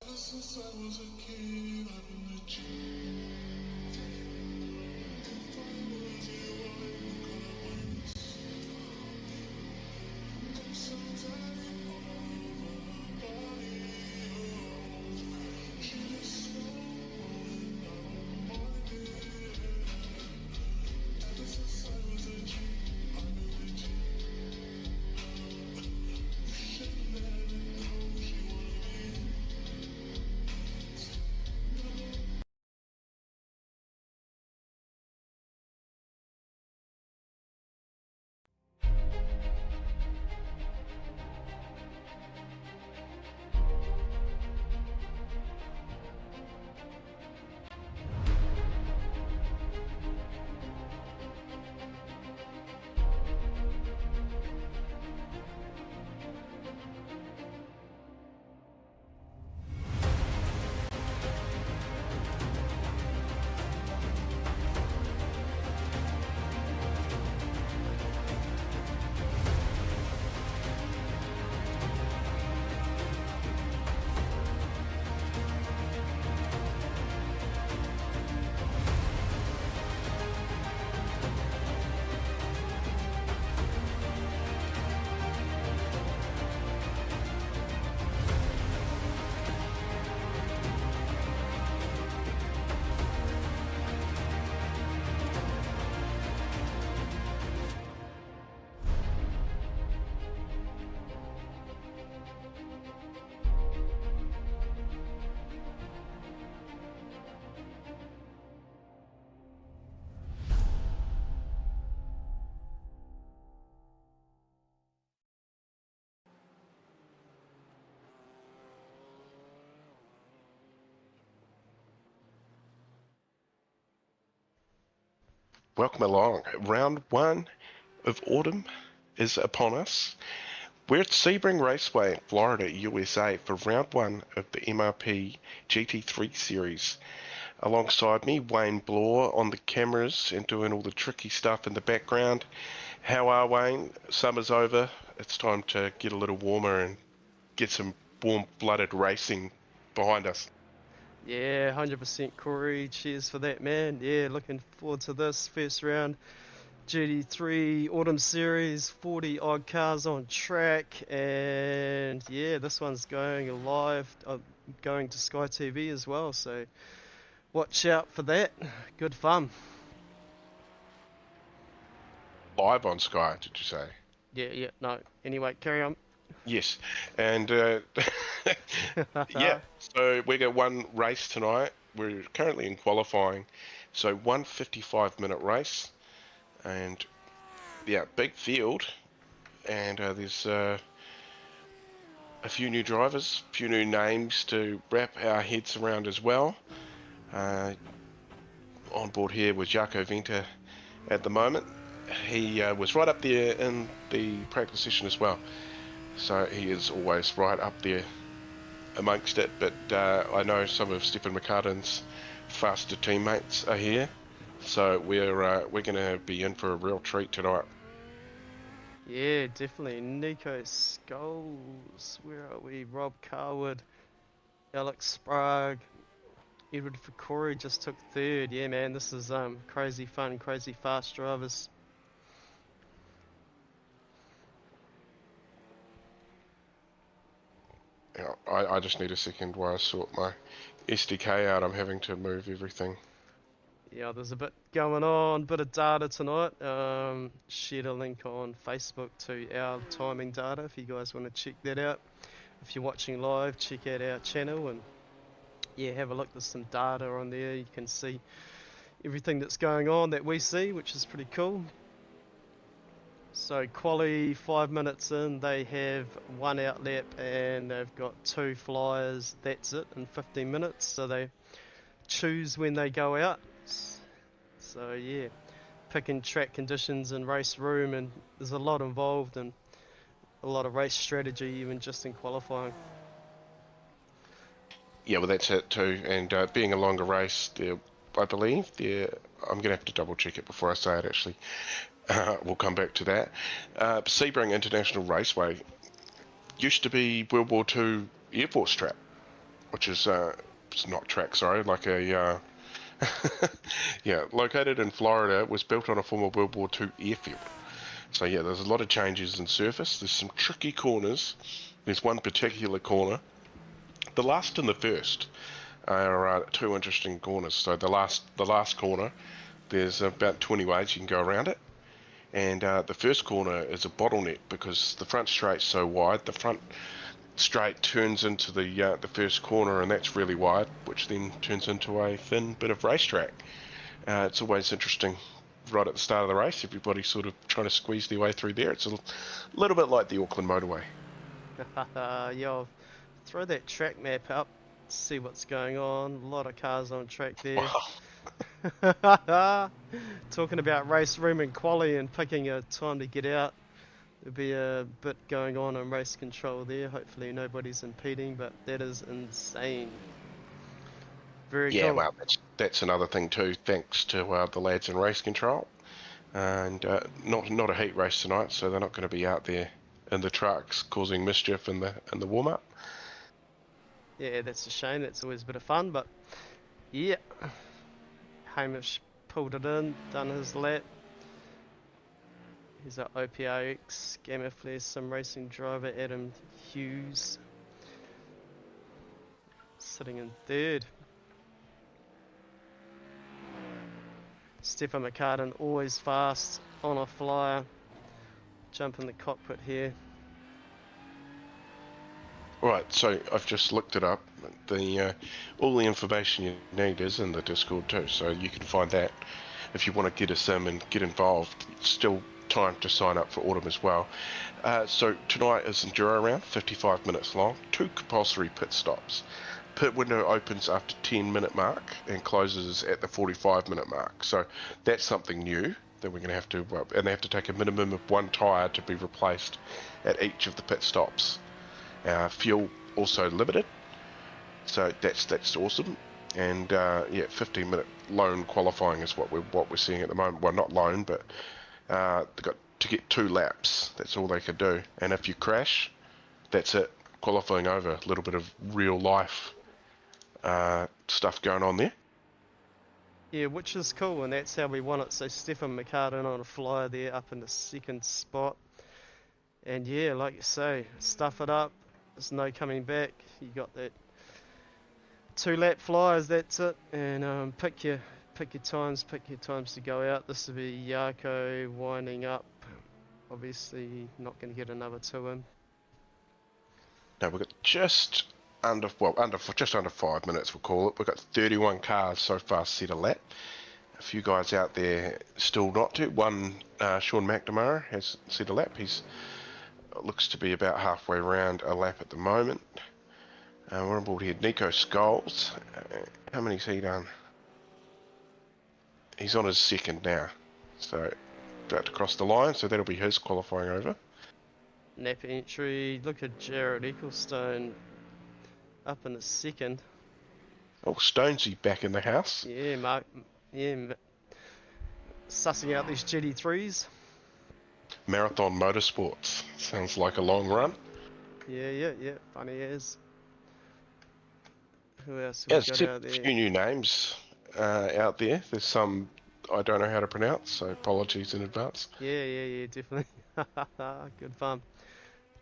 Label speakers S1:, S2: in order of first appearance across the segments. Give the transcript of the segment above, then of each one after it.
S1: Since I was a kid, I've been the G. If I was you, I would call it once. I'm so tired of her body. She just swallowing out my head. Ever since I was a G, I've been the G. Should let her know she wanna be.
S2: Welcome along. Round one of autumn is upon us. We're at Sebring Raceway in Florida, USA for round one of the MRP GT3 series. Alongside me, Wayne Bloor on the cameras and doing all the tricky stuff in the background. How are Wayne? Summer's over. It's time to get a little warmer and get some warm-blooded racing behind us.
S3: Yeah, 100% Corey. Cheers for that, man. Yeah, looking forward to this first round. GT3 Autumn Series, 40 odd cars on track, and yeah, this one's going live, going to Sky TV as well, so watch out for that. Good fun.
S2: Live on Sky, did you say?
S3: Yeah, no. Anyway, carry on.
S2: Yes, and yeah, so we got one race tonight. We're currently in qualifying, so 1:55-minute race, and yeah, big field, and there's a few new drivers, a few new names to wrap our heads around as well. On board here with Jaco Venter at the moment. He was right up there in the practice session as well. So he is always right up there amongst it, but I know some of Stephen McCartan's faster teammates are here, so we're going to be in for a real treat tonight.
S3: Yeah, definitely. Nico Scholes, where are we? Rob Carwood, Alex Sprague, Edward Ficori just took third. Yeah, man, this is crazy fun, crazy fast drivers.
S2: Yeah, I just need a second while I sort my SDK out. I'm having to move everything.
S3: Yeah, there's a bit going on, bit of data tonight. Shared a link on Facebook to our timing data if you guys want to check that out. If you're watching live, check out our channel and yeah, have a look. There's some data on there. You can see everything that's going on that we see, which is pretty cool. So quali 5 minutes in, they have one out lap and they've got 2 flyers. That's it in 15 minutes. So they choose when they go out. So yeah, picking track conditions and race room, and there's a lot involved and a lot of race strategy even just in qualifying.
S2: Yeah, well that's it too, and being a longer race, I believe I'm going to have to double check it before I say it actually. We'll come back to that. Sebring International Raceway used to be World War II Air Force track. which is it's not track, sorry, like a yeah, located in Florida, was built on a former World War II airfield. So yeah, there's a lot of changes in surface. There's some tricky corners. There's one particular corner. The last and the first are two interesting corners. So the last corner, there's about 20 ways you can go around it. And the first corner is a bottleneck because the front straight's so wide. The front straight turns into the first corner, and that's really wide, which then turns into a thin bit of racetrack. It's always interesting right at the start of the race. Everybody's sort of trying to squeeze their way through there. It's a little bit like the Auckland motorway.
S3: Yo, throw that track map up, see what's going on. A lot of cars on track there.
S2: Wow.
S3: Talking about race room and quali and picking a time to get out. There'll be a bit going on race control there. Hopefully nobody's impeding, but that is insane. Very
S2: Yeah,
S3: cool.
S2: well, that's another thing too. Thanks to the lads in race control, and not a heat race tonight, so they're not going to be out there in the trucks causing mischief in the warm up.
S3: Yeah, that's a shame. That's always a bit of fun, but yeah. Hamish pulled it in, done his lap. Here's our OPRX Gamma Flare Sim Racing driver Adam Hughes, sitting in third. Stefan McCartan always fast on a flyer. Jump in the cockpit here.
S2: Right, so I've just looked it up. All the information you need is in the Discord too, so you can find that if you want to get a sim and get involved. Still time to sign up for Autumn as well. So tonight is Enduro round, 55 minutes long, 2 compulsory pit stops. Pit window opens after 10-minute mark and closes at the 45-minute mark. So that's something new that we're going to have to, and they have to take a minimum of 1 tyre to be replaced at each of the pit stops. Fuel also limited, so that's awesome. And yeah, 15-minute lone qualifying is what we're seeing at the moment. Well, not lone, but they've got to get 2 laps. That's all they could do. And if you crash, that's it. Qualifying over. A little bit of real life stuff going on there.
S3: Yeah, which is cool, and that's how we want it. So Stefan McCartan on a flyer there, up in the 2nd spot. And yeah, like you say, stuff it up. There's no coming back. You got that 2 lap flyers. That's it. And pick your times to go out. This will be Yarko winding up. Obviously, not going to get another 2 in.
S2: Now we've got just under 5 minutes, we'll call it. We've got 31 cars so far set a lap. A few guys out there still not to. One, Sean McNamara has set a lap. He's looks to be about halfway around a lap at the moment. We're on board here. Nico Scholes. How many's he done? He's on his 2nd now. So about to cross the line, so that'll be his qualifying over.
S3: Napa entry. Look at Jared Ecclestone up in the 2nd.
S2: Oh, Stonesy back in the house.
S3: Yeah, Mark. Yeah, sussing out these GT3s.
S2: Marathon Motorsports. Sounds like a long run.
S3: Yeah. Funny as. Who else
S2: Yeah,
S3: have we
S2: there's
S3: got
S2: a
S3: out there?
S2: few new names out there. There's some I don't know how to pronounce, so apologies in advance.
S3: Yeah, definitely. Good fun.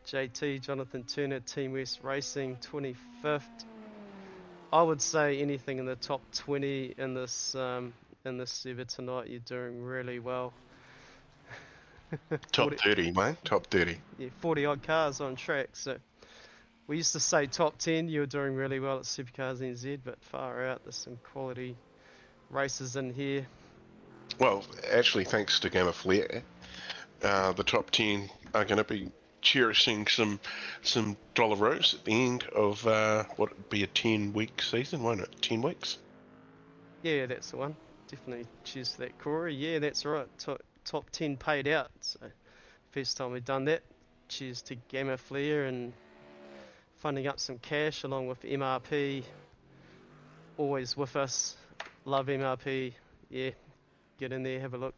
S3: JT, Jonathan Turner, Team West Racing, 25th. I would say anything in the top 20 in this server tonight, you're doing really well.
S2: Top 30, mate. Top 30.
S3: Yeah, 40 odd cars on track. So we used to say top 10, you were doing really well at SuperCars NZ, but far out. There's some quality races in here.
S2: Well, actually, thanks to Gamma Flare, the top 10 are going to be cherishing some dollaros at the end of what would be a 10-week season, won't it? 10 weeks?
S3: Yeah, that's the one. Definitely cheers to that, Corey. Yeah, that's right. Top 10 paid out. So first time we've done that. Cheers to Gamma Flare and funding up some cash along with MRP. Always with us. Love MRP. Yeah, get in there, have a look.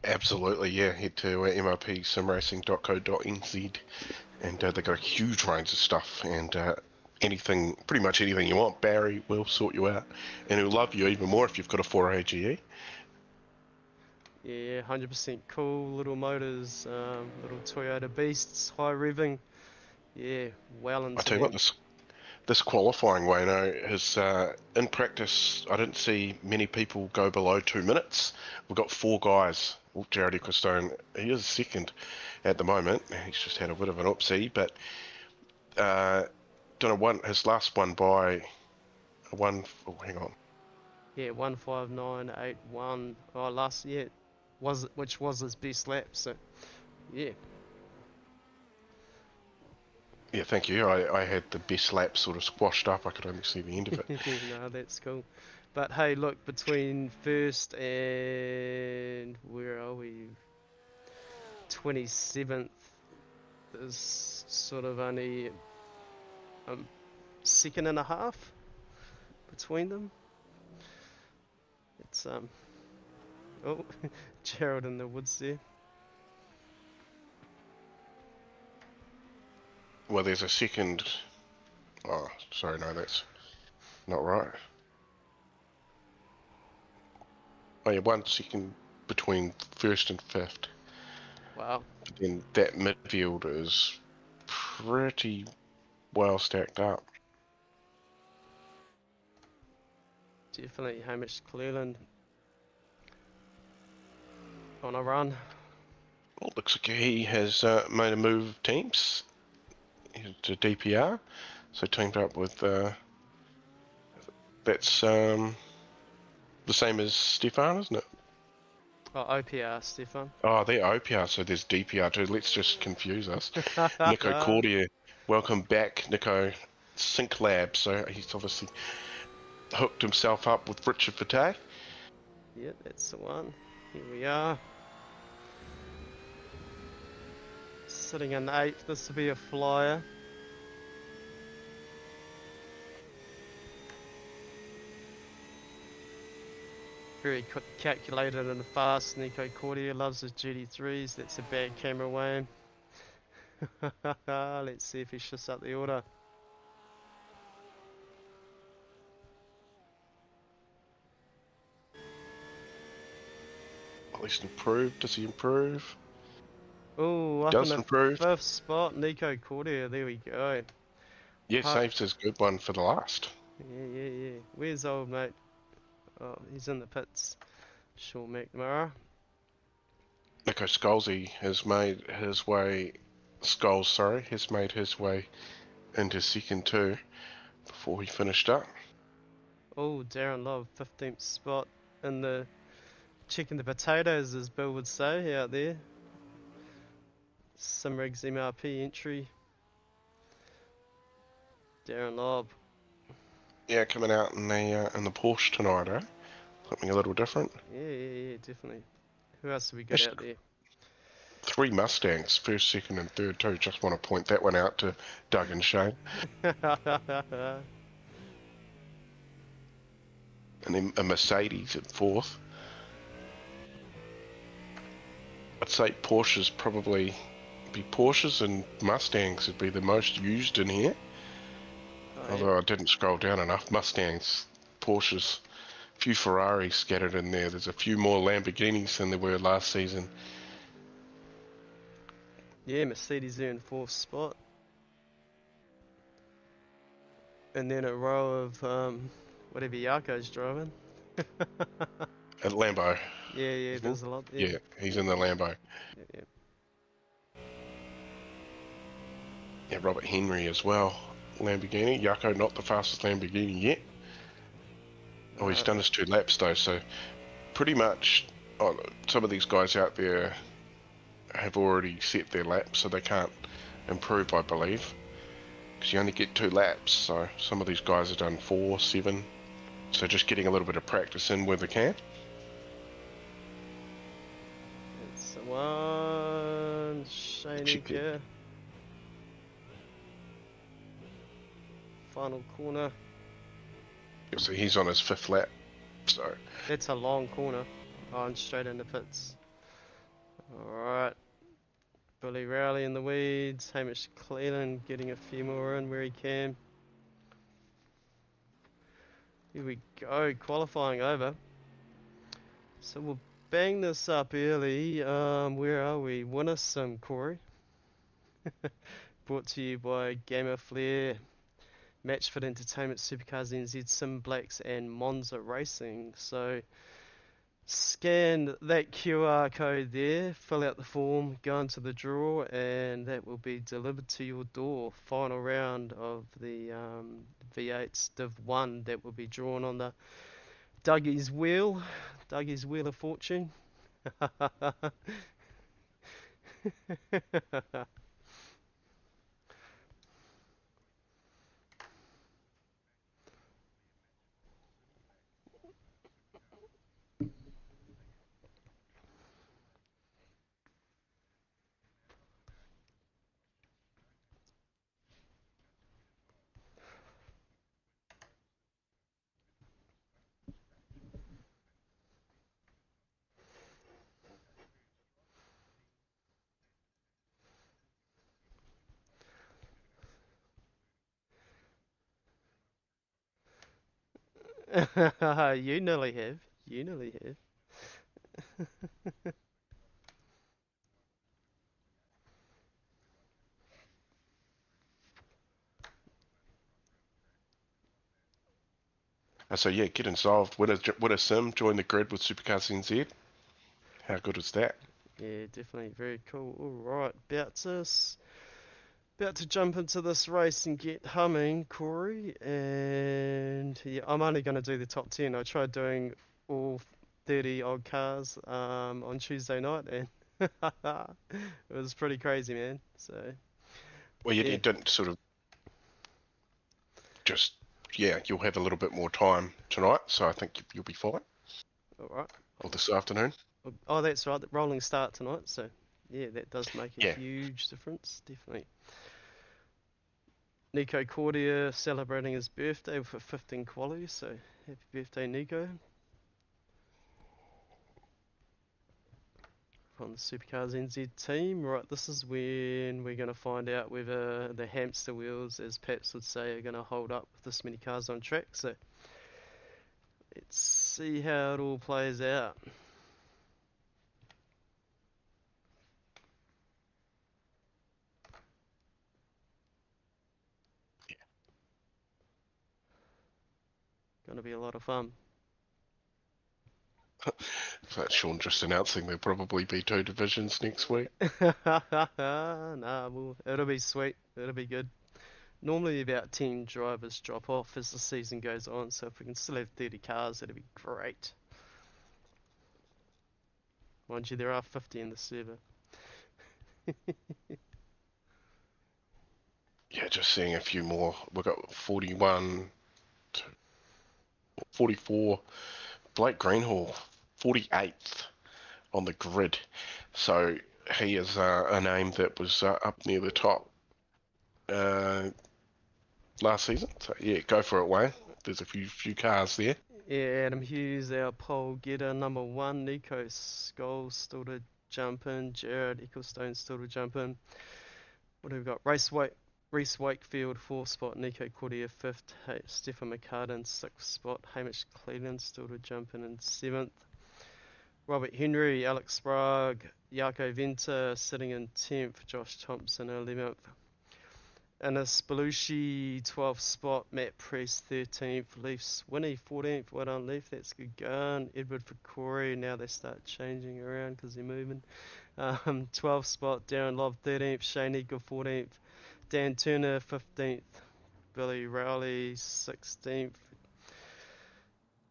S2: Absolutely, yeah. Head to mrpsimracing.co.nz and they've got a huge range of stuff, and anything, pretty much anything you want, Barry will sort you out, and he'll love you even more if you've got a 4 AGE.
S3: Yeah, 100% cool little motors, little Toyota beasts, high revving. Yeah, well
S2: I
S3: into
S2: tell you what,
S3: them.
S2: this qualifying, Wayno, is in practice. I didn't see many people go below 2 minutes. We've got 4 guys. Well, Jared Ecclestone, he is second at the moment. He's just had a bit of an oopsie, but don't know, his last one by one. Oh, hang on.
S3: Yeah, 159.81. Oh, last year which was his best lap. So, yeah.
S2: Yeah, thank you. I had the best lap sort of squashed up. I could only see the end of it.
S3: No, that's cool. But hey, look, between first and where are we? 27th, there's sort of only a second and a half between them. It's oh, Gerald in the woods there.
S2: Well, there's a second. Oh, sorry, no, that's not right. Oh, yeah, 1 second between first and fifth.
S3: Wow.
S2: But then that midfield is pretty well stacked up.
S3: Definitely Hamish Cleland on a run.
S2: Well, looks like he has made a move of teams to DPR, so teamed up with that's the same as Stefan, isn't it?
S3: Oh, OPR, Stefan.
S2: Oh, they're OPR, so there's DPR too. Let's just confuse us. Nico Cordier, welcome back, Nico. Sync Lab, so he's obviously hooked himself up with Richard Fateh.
S3: Yeah, that's the one. Here we are. Sitting in 8th, this will be a flyer. Very calculated and fast. Nico Cordier loves his GT3s. That's a bad camera, Wayne. Let's see if he shifts up the order.
S2: At least improved. Does he improve?
S3: Oh, up in
S2: Does
S3: the
S2: improve.
S3: 5th spot, Nico Cordier. There we go.
S2: Yeah, saves his good one for the last.
S3: Yeah. Where's old mate? Oh, he's in the pits. Sean McNamara.
S2: Nico Scalzi has made his way. Scholes, has made his way into second too before he finished up.
S3: Oh, Darren Love, 15th spot in the checking the potatoes, as Bill would say out there. Simrigs MRP entry. Darren Lobb.
S2: Yeah, coming out in the Porsche tonight, eh? Something a little different.
S3: Yeah, definitely. Who else have we got out there?
S2: 3 Mustangs, first, second, and third too. Just want to point that one out to Doug and Shane. And then a Mercedes at 4th. I'd say Porsches probably be Porsches and Mustangs would be the most used in here. Although I didn't scroll down enough. Mustangs, Porsches, a few Ferraris scattered in there. There's a few more Lamborghinis than there were last season.
S3: Yeah, Mercedes there in 4th spot. And then a row of whatever Yarko's driving.
S2: At Lambo.
S3: Yeah, there's a lot there.
S2: Yeah, he's in the Lambo.
S3: Yeah.
S2: Yeah, Robert Henry as well. Lamborghini. Yako not the fastest Lamborghini yet. Oh, he's done his 2 laps though, so pretty much some of these guys out there have already set their laps, so they can't improve, I believe. Because you only get 2 laps, so some of these guys have done 4, 7. So just getting a little bit of practice in where they can.
S3: It's the one. Shane here. Final corner.
S2: So he's on his 5th lap. So
S3: It's a long corner. Oh, and straight into pits. Alright. Billy Rowley in the weeds. Hamish Cleland getting a few more in where he can. Here we go, qualifying over. So we'll bang this up early. Where are we? Winner Sim, Corey. Brought to you by Gamer Flair, Matchfit Entertainment, SuperCars NZ, Sim Blacks, and Monza Racing. So scan that QR code there, fill out the form, go into the draw, and that will be delivered to your door. Final round of the V8's Div 1 that will be drawn on the Dougie's Wheel of Fortune. You nearly have. You nearly have.
S2: So yeah, get involved. Win a sim, join the grid with SuperCars NZ. How good is that?
S3: Yeah, definitely very cool. All right, about to jump into this race and get humming, Corey. And yeah, I'm only going to do the top 10. I tried doing all 30 odd cars on Tuesday night, and it was pretty crazy, man. So
S2: Well, you
S3: yeah,
S2: didn't sort of just, yeah, you'll have a little bit more time tonight, so I think you'll be fine.
S3: all right.
S2: Or this afternoon.
S3: Oh, that's right. The rolling start tonight. So yeah, that does make a
S2: Yeah.
S3: huge difference, definitely. Nico Cordia celebrating his birthday with a 15 quality, so happy birthday, Nico. From the SuperCars NZ team. Right, this is when we're going to find out whether the hamster wheels, as Paps would say, are going to hold up with this many cars on track. So let's see how it all plays out. Going to be a lot of fun.
S2: So Sean just announcing there'll probably be 2 divisions next week.
S3: Nah, well, it'll be sweet. It'll be good. Normally about 10 drivers drop off as the season goes on, so if we can still have 30 cars, it'll be great. Mind you, there are 50 in the server.
S2: Yeah, just seeing a few more. We've got 41, 44. Blake Greenhall, 48th on the grid. So he is a name that was up near the top last season. So yeah, go for it, Wayne. There's a few cars there.
S3: Yeah, Adam Hughes, our pole getter, number 1. Nico Scholl still to jump in. Jared Ecclestone still to jump in. What have we got? Reese Wakefield, 4th spot. Nico Cordia, 5th. Hey, Stefan McCartan, 6th spot. Hamish Cleveland still to jump in 7th. Robert Henry, Alex Sprague, Jaco Venter sitting in 10th. Josh Thompson, 11th. Anis Belushi, 12th spot. Matt Press, 13th. Leafs Winnie, 14th. Well done, Leaf. That's good going. Edward Corey. Now they start changing around because they're moving. 12th spot. Darren Love, 13th. Shane Eagle, 14th. Dan Turner, 15th. Billy Rowley, 16th.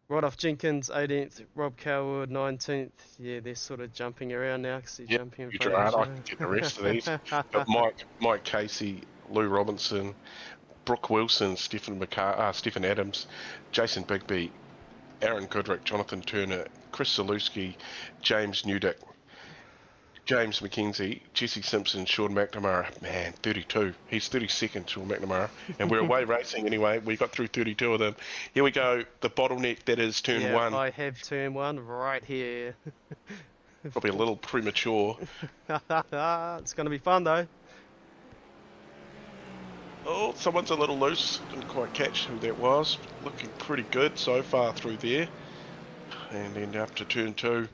S3: Rodolph Jenkins, 18th. Rob Coward, 19th. Yeah, they're sort of jumping around now because they're
S2: Yeah,
S3: jumping in
S2: you
S3: front of
S2: right.
S3: each
S2: I
S3: other.
S2: can get the rest of these. But Mike Casey, Lou Robinson, Brooke Wilson, Stephen Adams, Jason Bigby, Aaron Goodrick, Jonathan Turner, Chris Zalewski, James Newdick, James McKenzie, Jesse Simpson, Sean McNamara. Man, 32. He's 32nd, Sean McNamara. And we're away racing anyway. We got through 32 of them. Here we go. The bottleneck that is turn
S3: Yeah,
S2: 1.
S3: I have turn 1 right here.
S2: Probably a little premature.
S3: It's going to be fun though.
S2: Oh, someone's a little loose. Didn't quite catch who that was. Looking pretty good so far through there. And then up to turn 2.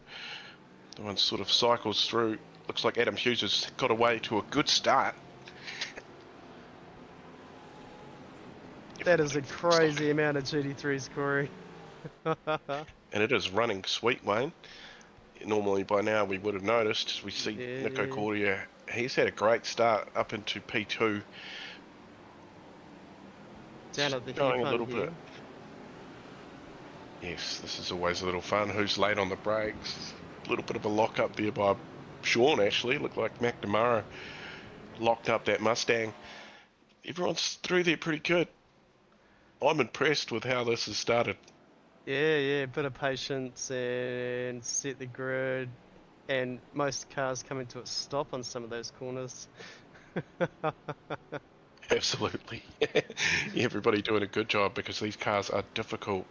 S2: The one sort of cycles through. Looks like Adam Hughes has got away to a good start.
S3: That is a
S2: Everybody
S3: crazy amount of GT3s, Corey.
S2: And it is running sweet, Wayne. Normally by now we would have noticed. We see Nico
S3: Yeah.
S2: Cordia. He's had a great start up into P2.
S3: Down at the heat
S2: Showing a
S3: pump
S2: little
S3: here.
S2: bit. Yes, this is always a little fun. Who's late on the brakes? A little bit of a lock up there by Sean, actually. Looked like McNamara locked up that Mustang. Everyone's through there pretty good. I'm impressed with how this has started.
S3: Yeah, bit of patience and set the grid. And most cars coming to a stop on some of those corners.
S2: Absolutely. Everybody doing a good job because these cars are difficult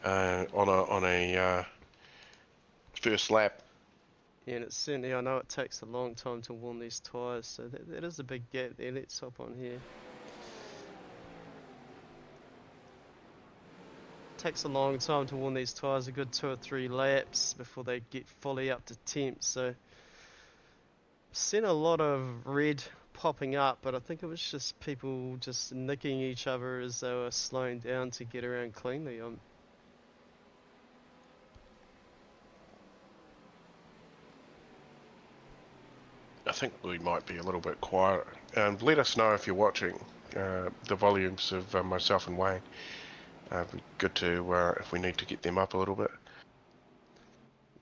S2: on a first lap.
S3: Yeah, and it's certainly, I know it takes a long time to warm these tyres, so that is a big gap there. Let's hop on here. Takes a long time to warm these tyres, a good 2 or 3 laps before they get fully up to temp, so seen a lot of red popping up, but I think it was just people just nicking each other as they were slowing down to get around cleanly.
S2: I think we might be a little bit quiet. Let us know if you're watching the volumes of myself and Wayne. Be good to if we need to get them up a little bit.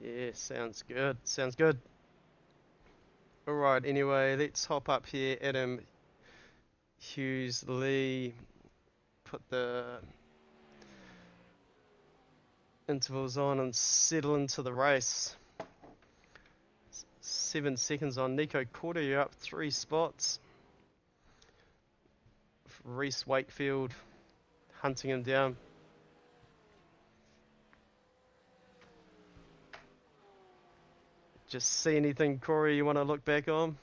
S3: Yeah, sounds good. Sounds good. Alright, anyway, let's hop up here. Adam Hughes Lee, put the intervals on and settle into the race. 7 seconds on Nico Corder, you're up 3 spots. Reese Wakefield hunting him down. Just see anything, Corey, you want to look back on?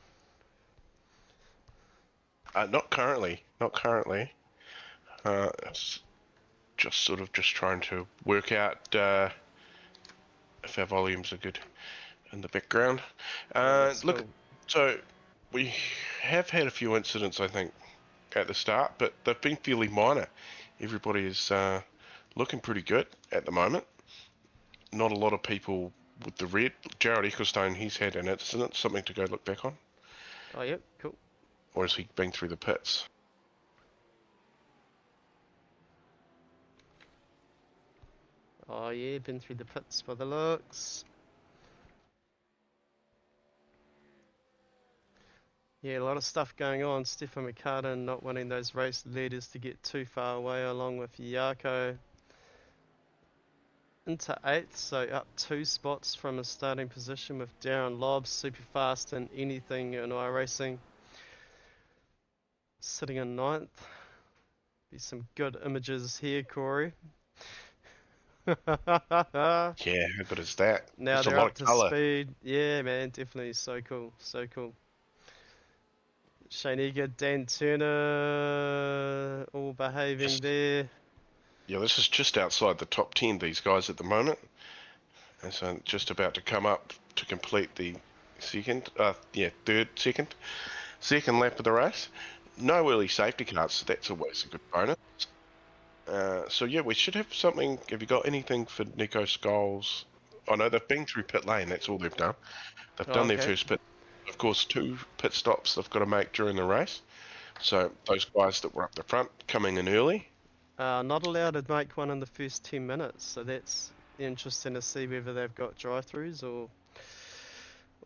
S2: Not currently. Not currently. It's just sort of just trying to work out if our volumes are good in the background. Look,
S3: Cool.
S2: so we have had a few incidents, I think, at the start, but they've been fairly minor. Everybody is looking pretty good at the moment. Not a lot of people with the red. Jared Ecclestone, he's had an incident, something to go look back on.
S3: Oh, yep, cool.
S2: Or has he been through the pits?
S3: Oh, yeah, been through the pits by the looks. Yeah, a lot of stuff going on. Stefan McCartan not wanting those race leaders to get too far away, along with Yarko into 8th, so up 2 spots from a starting position with Darren Lobb, super fast in anything in iRacing. Sitting in 9th. Be some good images here, Corey.
S2: Yeah, how good is that?
S3: Now
S2: There's a
S3: they're
S2: lot
S3: up
S2: of
S3: to
S2: colour.
S3: speed. Yeah, man, definitely so cool, so cool. Shane Eager, Dan Turner, all behaving there.
S2: Yeah, this is just outside the top 10, these guys at the moment. And so just about to come up to complete the second lap of the race. No early safety cars, so that's always a good bonus. So yeah, we should have something. Have you got anything for Nico Scholes? I know they've been through pit lane, that's all they've done. They've
S3: Oh,
S2: done their
S3: okay.
S2: first pit. Of course, 2 pit stops they've got to make during the race. So those guys that were up the front coming in early.
S3: Not allowed to make one in the first 10 minutes, so that's interesting to see whether they've got drive-throughs or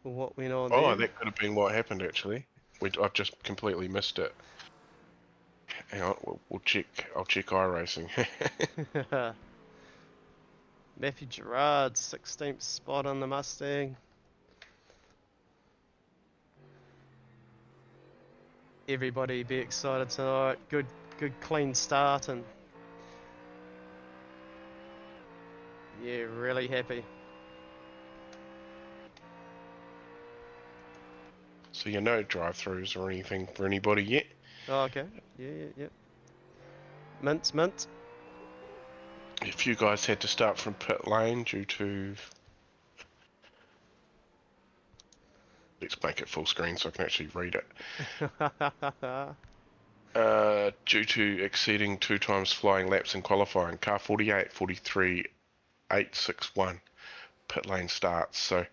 S3: what went on
S2: Oh,
S3: there.
S2: that could have been what happened actually. I've just completely missed it. Hang on, we'll check. I'll check iRacing.
S3: Matthew Gerard, 16th spot on the Mustang. Everybody be excited tonight. Good clean start, and yeah, really happy.
S2: So no drive-throughs or anything for anybody yet.
S3: Oh, okay. Yep. Mint.
S2: A few guys had to start from pit lane due to... Let's make it full screen so I can actually read it. Due to exceeding 2 times flying laps in qualifying. Car 48, 43, 861 pit lane starts. So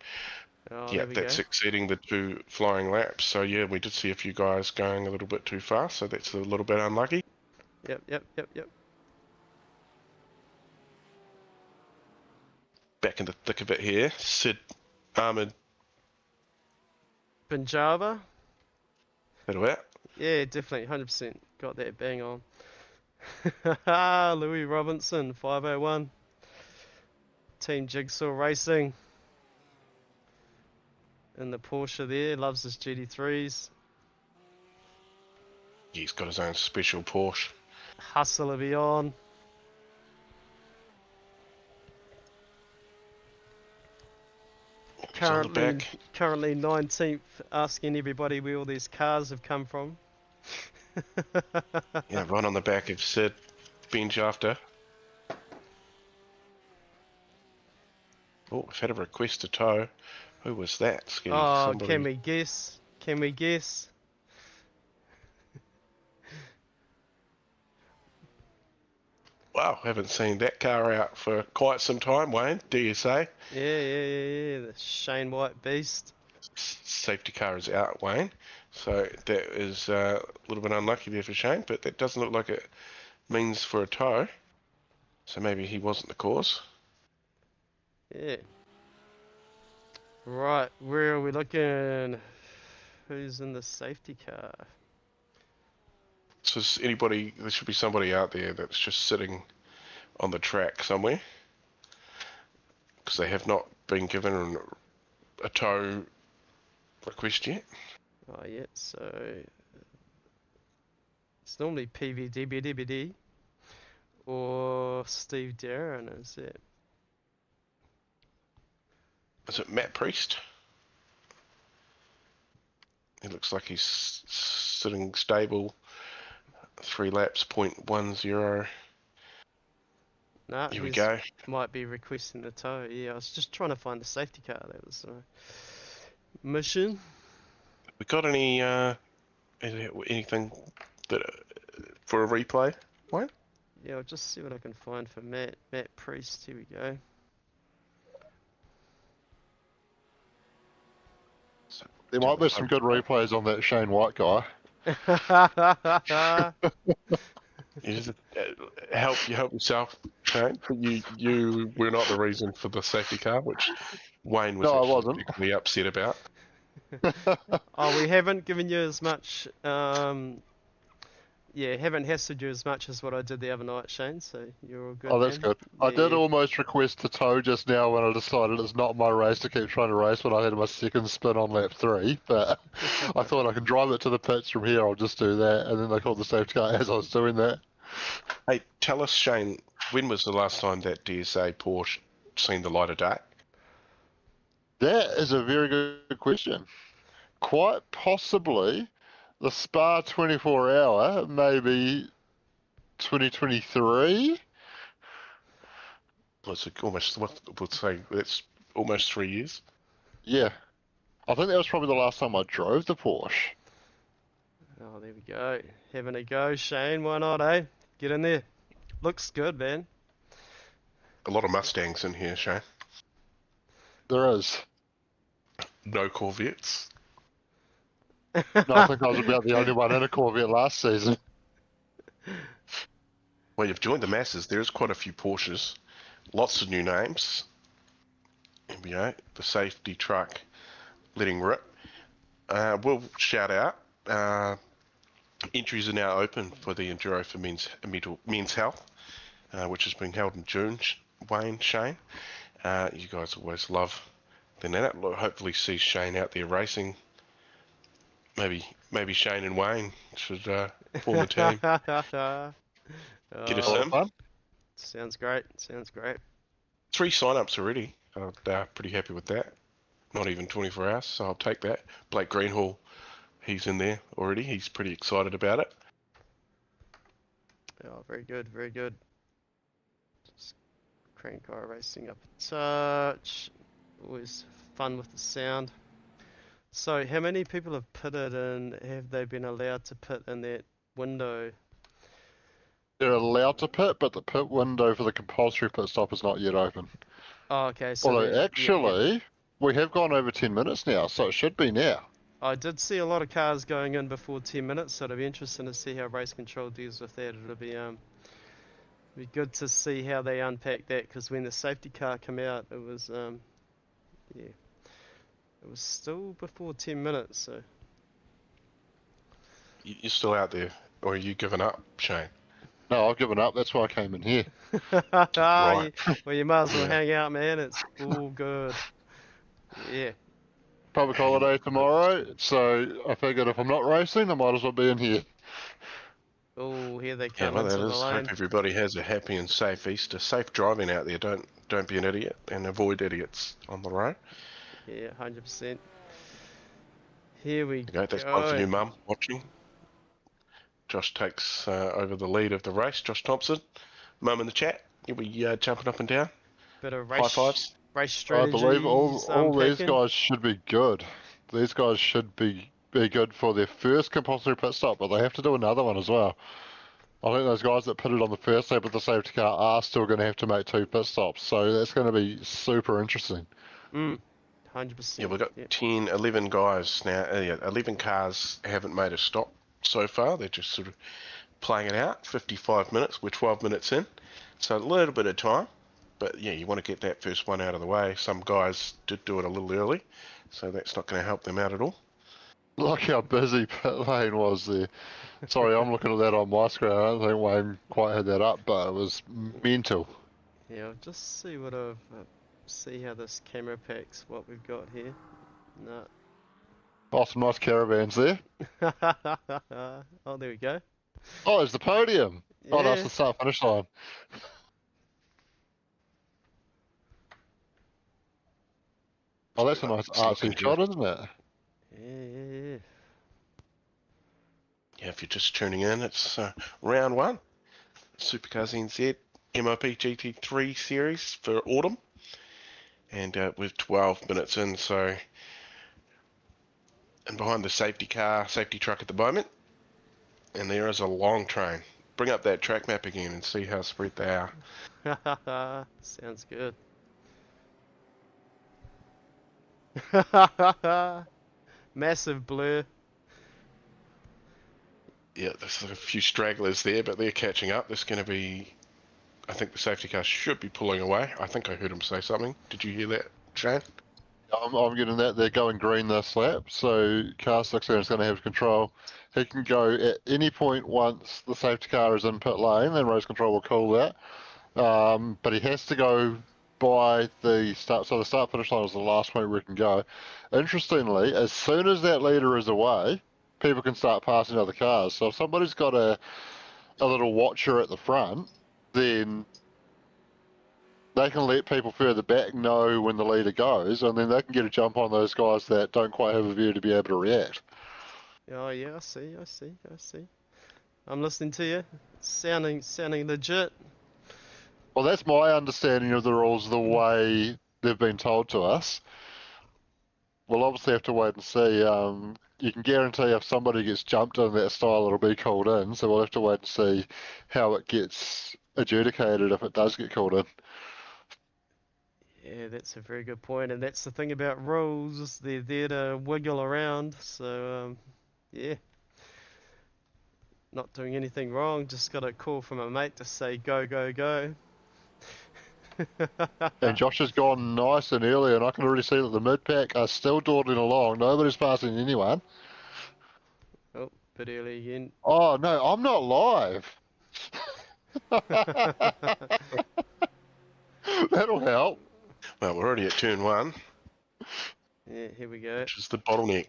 S3: Oh,
S2: yeah,
S3: there we
S2: that's
S3: go.
S2: exceeding the 2 flying laps. So yeah, we did see a few guys going a little bit too fast, so that's a little bit unlucky.
S3: Yep.
S2: Back in the thick of it here. Sid, Ahmed,
S3: Punjaba.
S2: little out.
S3: Yeah, definitely, 100%. Got that bang on. Louis Robinson, 501. Team Jigsaw Racing. In the Porsche there, loves his GT3s.
S2: He's got his own special Porsche.
S3: Hustler beyond.
S2: He's on the back.
S3: Currently 19th, asking everybody where all these cars have come from.
S2: Yeah, right on the back of Sid, bench after. Oh, we've had a request to tow. Who was that? Skinny?
S3: Oh,
S2: Somebody.
S3: can we guess? Can we guess?
S2: Wow, haven't seen that car out for quite some time, Wayne, do you say?
S3: Yeah. The Shane White Beast.
S2: Safety car is out, Wayne. So that is a little bit unlucky there for Shane, but that doesn't look like it means for a tow. So maybe he wasn't the cause.
S3: Yeah. Right, where are we looking? Who's in the safety car?
S2: So is anybody, there should be somebody out there that's just sitting on the track somewhere. Because they have not been given a tow request yet.
S3: Oh, yeah, so it's normally PVDBDBD or Steve Darren, is it?
S2: Is it Matt Priest? It looks like he's sitting stable. 3 laps, 0.10.
S3: Nah,
S2: Here we
S3: he's
S2: go.
S3: might be requesting the tow. Yeah, I was just trying to find the safety car. That was mission.
S2: We got any anything that for a replay? What?
S3: Yeah, I'll just see what I can find for Matt Priest. Here we go.
S4: There might be some good replays on that Shane White guy.
S2: You just help yourself, Shane. You were not the reason for the safety car, which Wayne was
S4: No, I
S2: actually
S4: wasn't.
S2: particularly upset about.
S3: Oh, we haven't given you as much. Yeah, haven't hassled you as much as what I did the other night, Shane. So you're all good.
S4: Oh, that's
S3: man.
S4: good. I did
S3: Yeah.
S4: almost request to tow just now when I decided it's not my race to keep trying to race when I had my second spin on lap 3, but I thought I could drive it to the pits from here, I'll just do that, and then they called the safety car as I was doing that.
S2: Hey, tell us, Shane, when was the last time that DSA Porsche seen the light of day?
S4: That is a very good question. Quite possibly the Spa 24 hour, maybe 2023.
S2: Was it almost, what would say, that's almost 3 years.
S4: Yeah. I think that was probably the last time I drove the Porsche.
S3: Oh, there we go. Having a go, Shane. Why not, eh? Get in there. Looks good, man.
S2: A lot of Mustangs in here, Shane.
S4: There is.
S2: No Corvettes.
S4: No, I think I was about the only one in a Corvette last season.
S2: Well, you've joined the masses. There's quite a few Porsches. Lots of new names. Here we go. The safety truck letting rip. We'll shout out. Entries are now open for the Enduro for men's health, which is being held in June. Wayne, Shane, you guys always love that. Hopefully see Shane out there racing. Maybe Shane and Wayne should form a team. Get us in.
S4: Fun.
S3: Sounds great.
S2: 3 sign-ups already. Pretty happy with that. Not even 24 hours, so I'll take that. Blake Greenhall, he's in there already. He's pretty excited about it.
S3: Oh, very good, very good. Just crank car racing up a touch. Always fun with the sound. So, how many people have pitted and have they been allowed to pit in that window?
S4: They're allowed to pit, but the pit window for the compulsory pit stop is not yet open.
S3: Oh, okay, so
S4: Although,
S3: they're yet.
S4: actually, we have gone over 10 minutes now, so it should be now.
S3: I did see a lot of cars going in before 10 minutes, so it'll be interesting to see how race control deals with that. It'll be good to see how they unpack that, because when the safety car came out, it was yeah, it was still before 10 minutes. So
S2: You're still out there, or are you giving up, Shane?
S4: No, I've given up. That's why I came in here.
S2: Right.
S3: well, you might as well
S2: Yeah.
S3: hang out, man. It's all good. Yeah.
S4: Public holiday tomorrow, so I figured if I'm not racing, I might as well be in here.
S3: Oh, here they
S2: Yeah,
S3: come
S2: well,
S3: into
S2: that
S3: the
S2: is.
S3: lane.
S2: Hope everybody has a happy and safe Easter. Safe driving out there. Don't be an idiot, and avoid idiots on the road.
S3: Yeah, 100%. Here we
S2: Okay, that's one
S3: go.
S2: for your mum watching. Josh takes over the lead of the race. Josh Thompson, mum in the chat. You'll be jumping up and down.
S3: Bit of
S2: High fives.
S3: race
S4: I
S3: strategy.
S4: believe all these
S3: unpacking.
S4: guys should be good. These guys should be good for their first compulsory pit stop, but they have to do another one as well. I think those guys that pitted on the first lap with the safety car are still going to have to make 2 pit stops, so that's going to be super interesting.
S3: 100%.
S2: Yeah, we've got
S3: Yep.
S2: 10, 11 guys now. 11 cars haven't made a stop so far. They're just sort of playing it out. 55 minutes. We're 12 minutes in. So a little bit of time. But yeah, you want to get that first one out of the way. Some guys did do it a little early, so that's not going to help them out at all.
S4: Look how busy pit lane was there. Sorry, I'm looking at that on my screen. I don't think Wayne quite had that up, but it was mental.
S3: Yeah, I'll just see what I've see how this camera packs what we've got here. No.
S4: Oh, some nice caravans there.
S3: Oh, there we go.
S4: Oh, there's the podium. Oh, that's
S3: Yeah.
S4: the start finish line. Oh, that's a nice
S2: It's looking
S4: artsy shot,
S2: good.
S4: isn't it?
S3: Yeah.
S2: Yeah, if you're just tuning in, it's round 1. SuperCars NZ MRP GT3 series for autumn. And we're 12 minutes in, so... And behind the safety truck at the moment. And there is a long train. Bring up that track map again and see how spread they are.
S3: Sounds good. Massive blur.
S2: Yeah, there's a few stragglers there, but they're catching up. There's going to be... I think the safety car should be pulling away. I think I heard him say something. Did you hear that, Shane?
S4: I'm getting that. They're going green this lap, so car 16 is going to have control. He can go at any point once the safety car is in pit lane, then race control will call that. But he has to go by the start. So the start finish line is the last point where he can go. Interestingly, as soon as that leader is away, people can start passing other cars. So if somebody's got a little watcher at the front, then they can let people further back know when the leader goes, and then they can get a jump on those guys that don't quite have a view to be able to react.
S3: Oh yeah, I see. I'm listening to you. Sounding legit.
S4: Well, that's my understanding of the rules, the way they've been told to us. We'll obviously have to wait and see. You can guarantee if somebody gets jumped in that style, it'll be called in, so we'll have to wait and see how it gets adjudicated if it does get called in.
S3: Yeah, that's a very good point, and that's the thing about rules. They're there to wiggle around. So yeah, not doing anything wrong. Just got a call from a mate to say go.
S4: And Josh has gone nice and early, and I can already see that the mid-pack are still dawdling along. Nobody's passing anyone.
S3: Oh, bit early again.
S4: Oh, no, I'm not live. That'll help.
S2: Well, we're already at turn 1,
S3: Yeah, here we go.
S2: which is the bottleneck.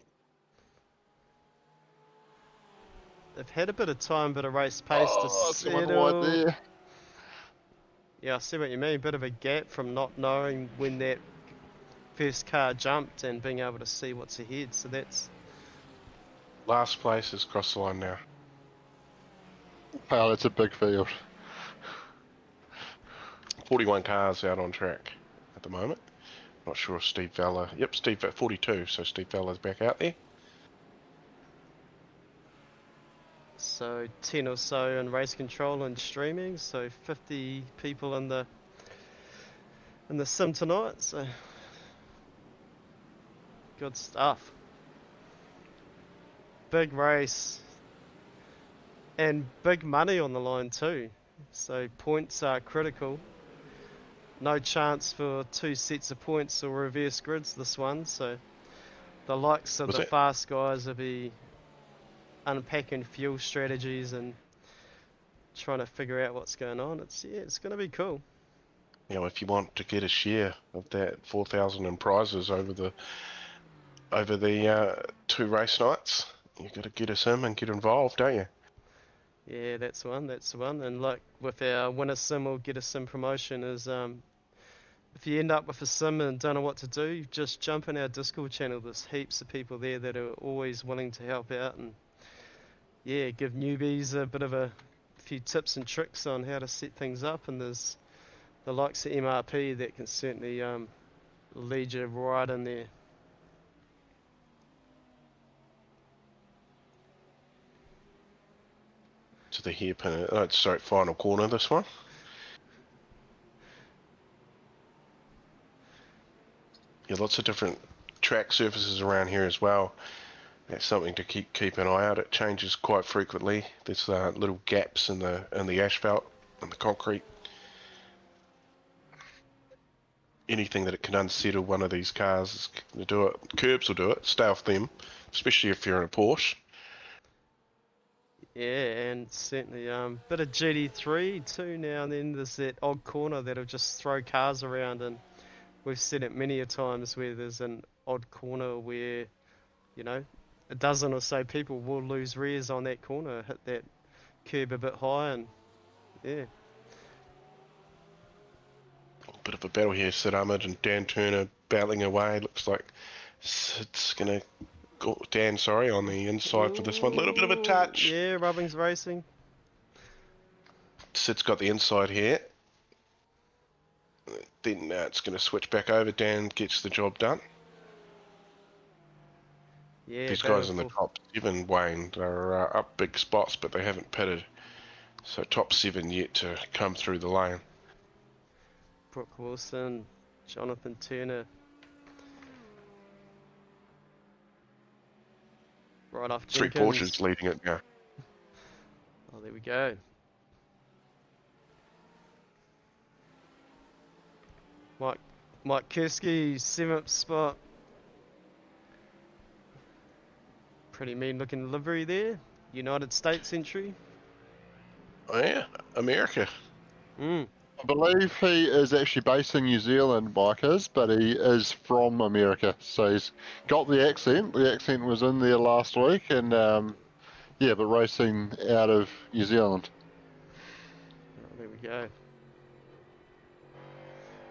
S3: They've had a bit of time, bit of race pace to
S4: someone
S3: settle.
S4: right there.
S3: Yeah, I see what you mean. Bit of a gap from not knowing when that first car jumped and being able to see what's ahead. So that's
S2: Last place is across the line now.
S4: Wow, that's a big field.
S2: 41 cars out on track at the moment. Not sure if Steve Vella... Yep, Steve 42, so Steve Vella's back out there.
S3: So 10 or so in race control and streaming, so 50 people in the sim tonight, so good stuff. Big race and big money on the line too, so points are critical. No chance for 2 sets of points or reverse grids this one, so the likes of
S2: Was
S3: the
S2: it?
S3: fast guys will be unpacking fuel strategies and trying to figure out what's going on. It's going to be cool.
S2: You know, if you want to get a share of that 4,000 in prizes over the 2 race nights, you got to get us in and get involved, don't you?
S3: Yeah, that's the one. And like with our win a sim or get a sim promotion is if you end up with a sim and don't know what to do, just jump in our Discord channel. There's heaps of people there that are always willing to help out and yeah, give newbies a bit of a few tips and tricks on how to set things up. And there's the likes of MRP that can certainly lead you right in there.
S2: To the hairpin. Oh, it's sorry, final corner, this one. Yeah, lots of different track surfaces around here as well. That's something to keep an eye out. It changes quite frequently. There's little gaps in the asphalt and the concrete. Anything that it can unsettle one of these cars is going to do it. Curbs will do it. Stay off them, especially if you're in a Porsche.
S3: Yeah, and certainly bit of GT3 too now and then. There's that odd corner that'll just throw cars around, and we've seen it many a times where there's an odd corner where, you know, a dozen or so people will lose rears on that corner, hit that curb a bit high, and yeah.
S2: Bit of a battle here. Sid Ahmed and Dan Turner battling away. Looks like Sid's going to go... Dan, sorry, on the inside for this one. Little bit of a touch.
S3: Yeah, Rubbing's racing.
S2: Sid's got the inside here. Then it's going to switch back over. Dan gets the job done.
S3: Yeah,
S2: These guys in the
S3: battle
S2: top 7, Wayne, are up big spots, but they haven't pitted. So top 7 yet to come through the lane.
S3: Brooke Wilson, Jonathan Turner. Right off
S2: 3
S3: Jenkins.
S2: Porsches leading it now.
S3: Oh, there we go. Mike Kursky, 7th spot. Pretty mean looking livery there. United States entry.
S2: Oh yeah, America.
S3: Mm.
S4: I believe he is actually based in New Zealand, Mike is, but he is from America. So he's got the accent. The accent was in there last week, and yeah, but racing out of New Zealand.
S3: Oh, there we go.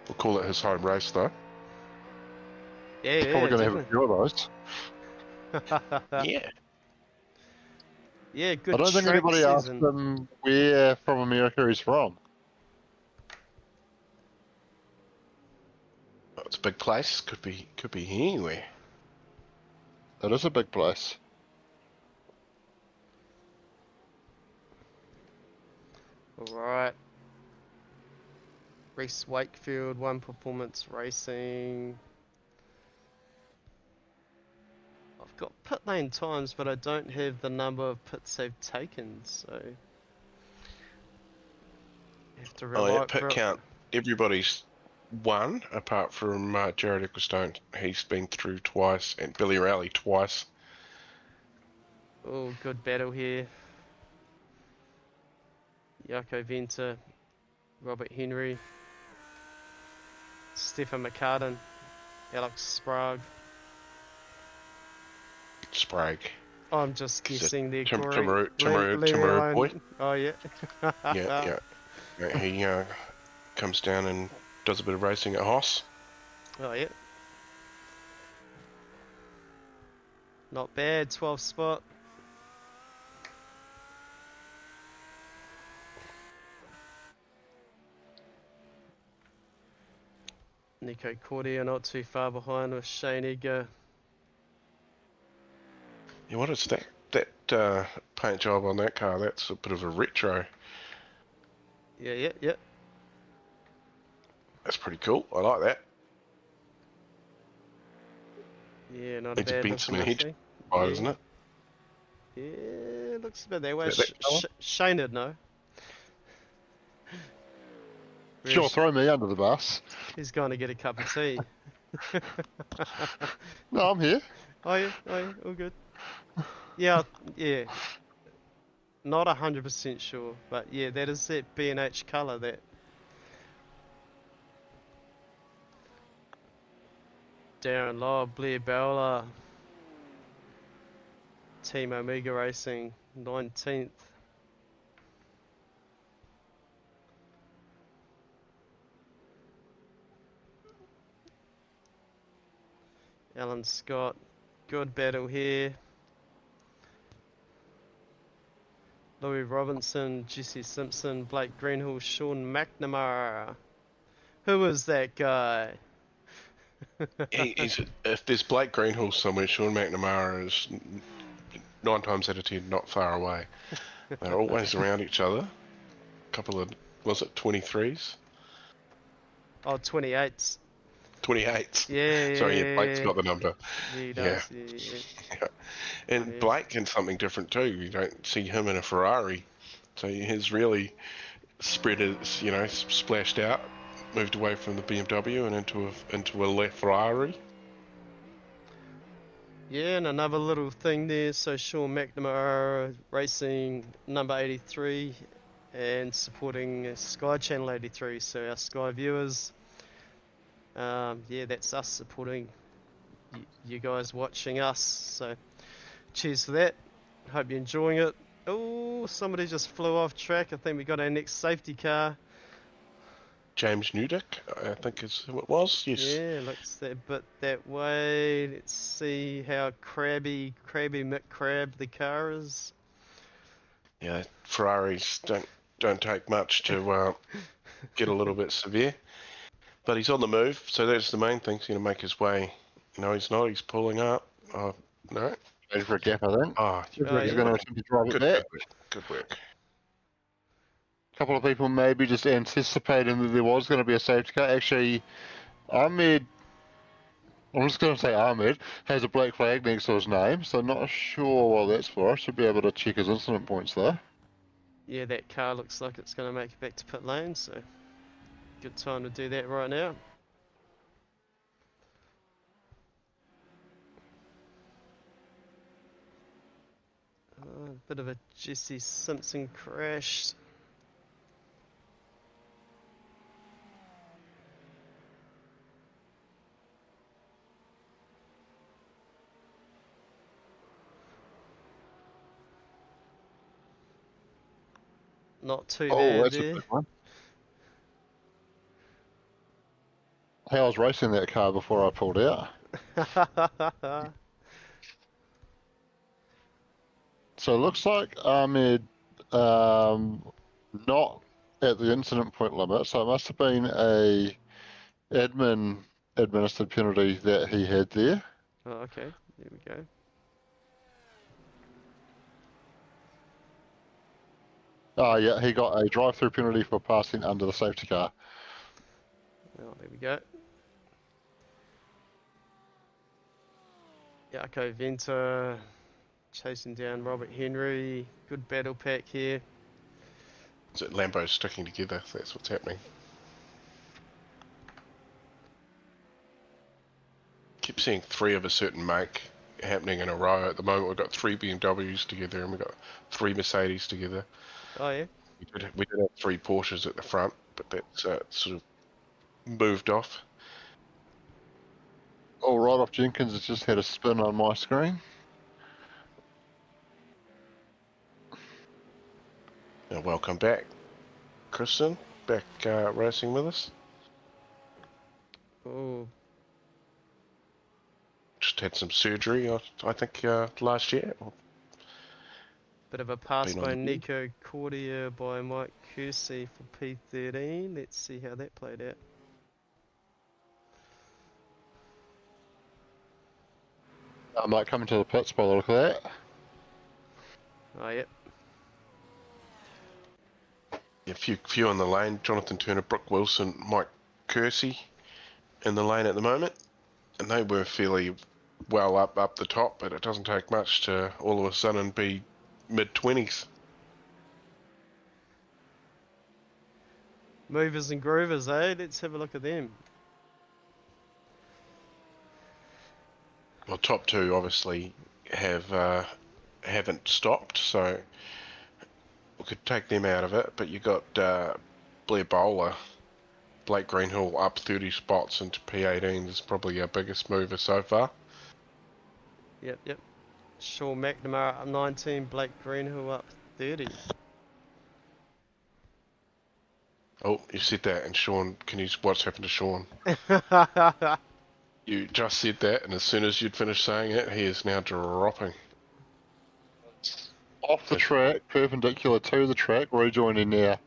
S2: We'll call it his home race though.
S3: Yeah,
S4: He's probably going to have a
S3: definitely.
S4: few of those.
S2: Yeah.
S3: Yeah, good
S4: I don't think
S3: track
S4: anybody asked
S3: season.
S4: him where from America he's from.
S2: Oh, it's a big place. Could be anywhere.
S4: It is a big place.
S3: Alright. Reese Wakefield, One Performance Racing. I've got pit lane times, but I don't have the number of pits they've taken, so have to
S2: Oh
S3: rely
S2: yeah, pit count. Everybody's won apart from Jared Ecclestone. He's been through twice, and Billy Rowley twice.
S3: Oh, good battle here. Jaco Venter, Robert Henry, Stefan McCartan, Alex Sprague.
S2: Sprague.
S3: I'm just
S2: Is it
S3: guessing there,
S2: Tim-
S3: Corey.
S2: Timaru boy?
S3: Oh, yeah.
S2: Yeah. He comes down and does a bit of racing at Hoss.
S3: Oh, yeah. Not bad, 12th spot. Nico Cordia not too far behind with Shane Edgar.
S2: Yeah, what is that? That paint job on that car, that's a bit of a retro.
S3: Yeah.
S2: That's pretty cool. I like that.
S3: Yeah, not a
S2: Needs a
S3: bad
S2: Benson
S3: looking
S2: and hedge
S3: thing.
S2: right, isn't it?
S3: Yeah, looks about that way.
S2: Is that colour?
S3: Shane would know.
S4: Sure,
S3: Whereas
S4: throw me under the bus.
S3: he's going to get a cup of tea.
S4: No, I'm here.
S3: Oh yeah, all good. Yeah. Not 100% sure, but yeah, that is that B&H colour that. Darren Lobb, Blair Bowler, Team Omega Racing, 19th. Alan Scott, good battle here. Louis Robinson, Jesse Simpson, Blake Greenhill, Sean McNamara. Who is that guy?
S2: If there's Blake Greenhill somewhere, Sean McNamara is 9 times out of 10 not far away. They're always around each other. Couple of, was it 23s?
S3: Oh, 28s.
S2: 28s.
S3: Yeah.
S2: Sorry, yeah, Blake's got the number.
S3: Yeah, he
S2: Yeah.
S3: does. Yeah.
S2: And
S3: Yeah.
S2: Blake can something different too. You don't see him in a Ferrari. So he's really spread his, splashed out, moved away from the BMW and into a left Ferrari.
S3: Yeah, and another little thing there. So Sean McNamara racing number 83 and supporting Sky Channel 83. So our Sky viewers, yeah, that's us supporting you guys watching us. So cheers for that. Hope you're enjoying it. Oh, somebody just flew off track. I think we got our next safety car.
S2: James Newdick, I think is who it was. Yes.
S3: Yeah, looks a bit that way. Let's see how crabby McCrab the car is.
S2: Yeah, Ferraris don't take much to get a little bit severe. But he's on the move, so that's the main thing. He's going to make his way. No, he's not. He's pulling up. Oh, no.
S4: Ready for a gap, I think.
S2: Oh,
S4: He's
S3: yeah.
S4: going to attempt to drive it
S2: good
S4: back.
S2: work. Good work.
S4: A couple of people maybe just anticipating that there was going to be a safety car. Actually, Ahmed, I'm just going to say Ahmed, has a black flag next to his name, so not sure what that's for. I should be able to check his incident points though.
S3: Yeah, that car looks like it's going to make it back to pit lane, so good time to do that right now. A bit of a Jesse Simpson crash. Not too bad
S4: That's a
S3: there.
S4: good one. Hey, I was racing that car before I pulled out. So it looks like Ahmed not at the incident point limit, so it must have been a admin administered penalty that he had there.
S3: Oh, okay, there we go.
S4: Oh yeah, he got a drive-through penalty for passing under the safety car.
S3: Oh, there we go. Jaco Venter chasing down Robert Henry. Good battle pack here.
S2: So Lambo's sticking together. That's what's happening. Keep seeing 3 of a certain make happening in a row. At the moment, we've got 3 BMWs together and we've got 3 Mercedes together.
S3: Oh yeah.
S2: We did have 3 Porsches at the front, but that's sort of moved off.
S4: Oh, right off Jenkins has just had a spin on my screen.
S2: Now, welcome back, Kristen. Back racing with us.
S3: Oh,
S2: Just had some surgery, I think, last year.
S3: bit of a pass
S2: Been on
S3: by
S2: the view.
S3: Nico Cordia by Mike Kersey for P13. Let's see how that played out.
S4: I might come into the pits by the look of that.
S3: Oh, yep.
S2: A few on the lane. Jonathan Turner, Brooke Wilson, Mike Kersey in the lane at the moment. And they were fairly well up the top, but it doesn't take much to all of a sudden be mid-20s.
S3: Movers and groovers, eh? Let's have a look at them.
S2: Well, top two obviously haven't stopped, so we could take them out of it. But you got Blair Bowler, Blake Greenhill up 30 spots into P18 is probably our biggest mover so far.
S3: Yep, yep. Sean McNamara up 19, Blake Greenhill up 30.
S2: Oh, you said that, and Sean, what's happened to Sean? You just said that, and as soon as you'd finished saying it, he is now dropping.
S4: Off the track, perpendicular to the track, rejoining now.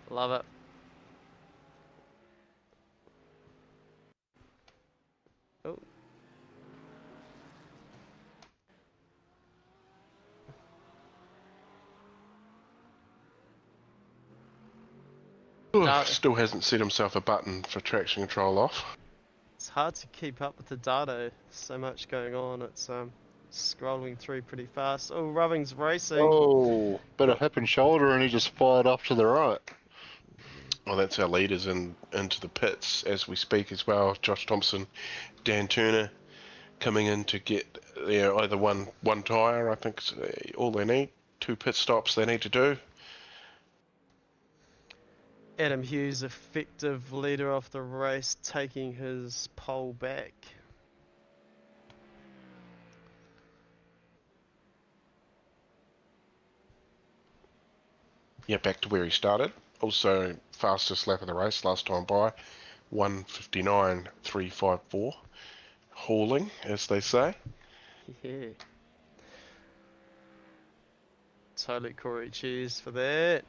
S3: Love it. Oh, No.
S2: Still hasn't set himself a button for traction control off.
S3: it's hard to keep up with the data. So much going on. It's scrolling through pretty fast. Oh, Rubbing's racing.
S4: Oh, bit of hip and shoulder, and he just fired off to the right.
S2: Well, that's our leaders into the pits as we speak as well. Josh Thompson, Dan Turner coming in to get either one tyre, I think is all they need. 2 pit stops they need to do.
S3: Adam Hughes, effective leader of the race, taking his pole back.
S2: Yeah, back to where he started. Also, fastest lap of the race last time by, 1:59.354. Hauling, as they say.
S3: Yeah. Totally Corey cheers for that.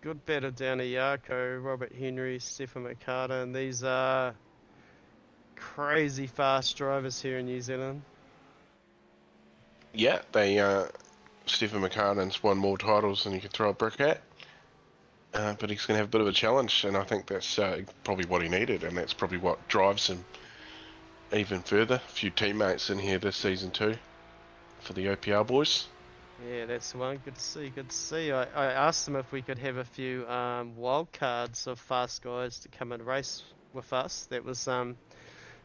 S3: Good battle down to Yarko, Robert Henry, Stefan McCartan, and these are crazy fast drivers here in New Zealand.
S2: Yeah, Stephen McCartan's won more titles than you could throw a brick at. But he's going to have a bit of a challenge, and I think that's probably what he needed, and that's probably what drives him even further. A few teammates in here this season too, for the OPR boys.
S3: Yeah, that's the one. Good to see, good to see. I asked them if we could have a few wild cards of fast guys to come and race with us. That was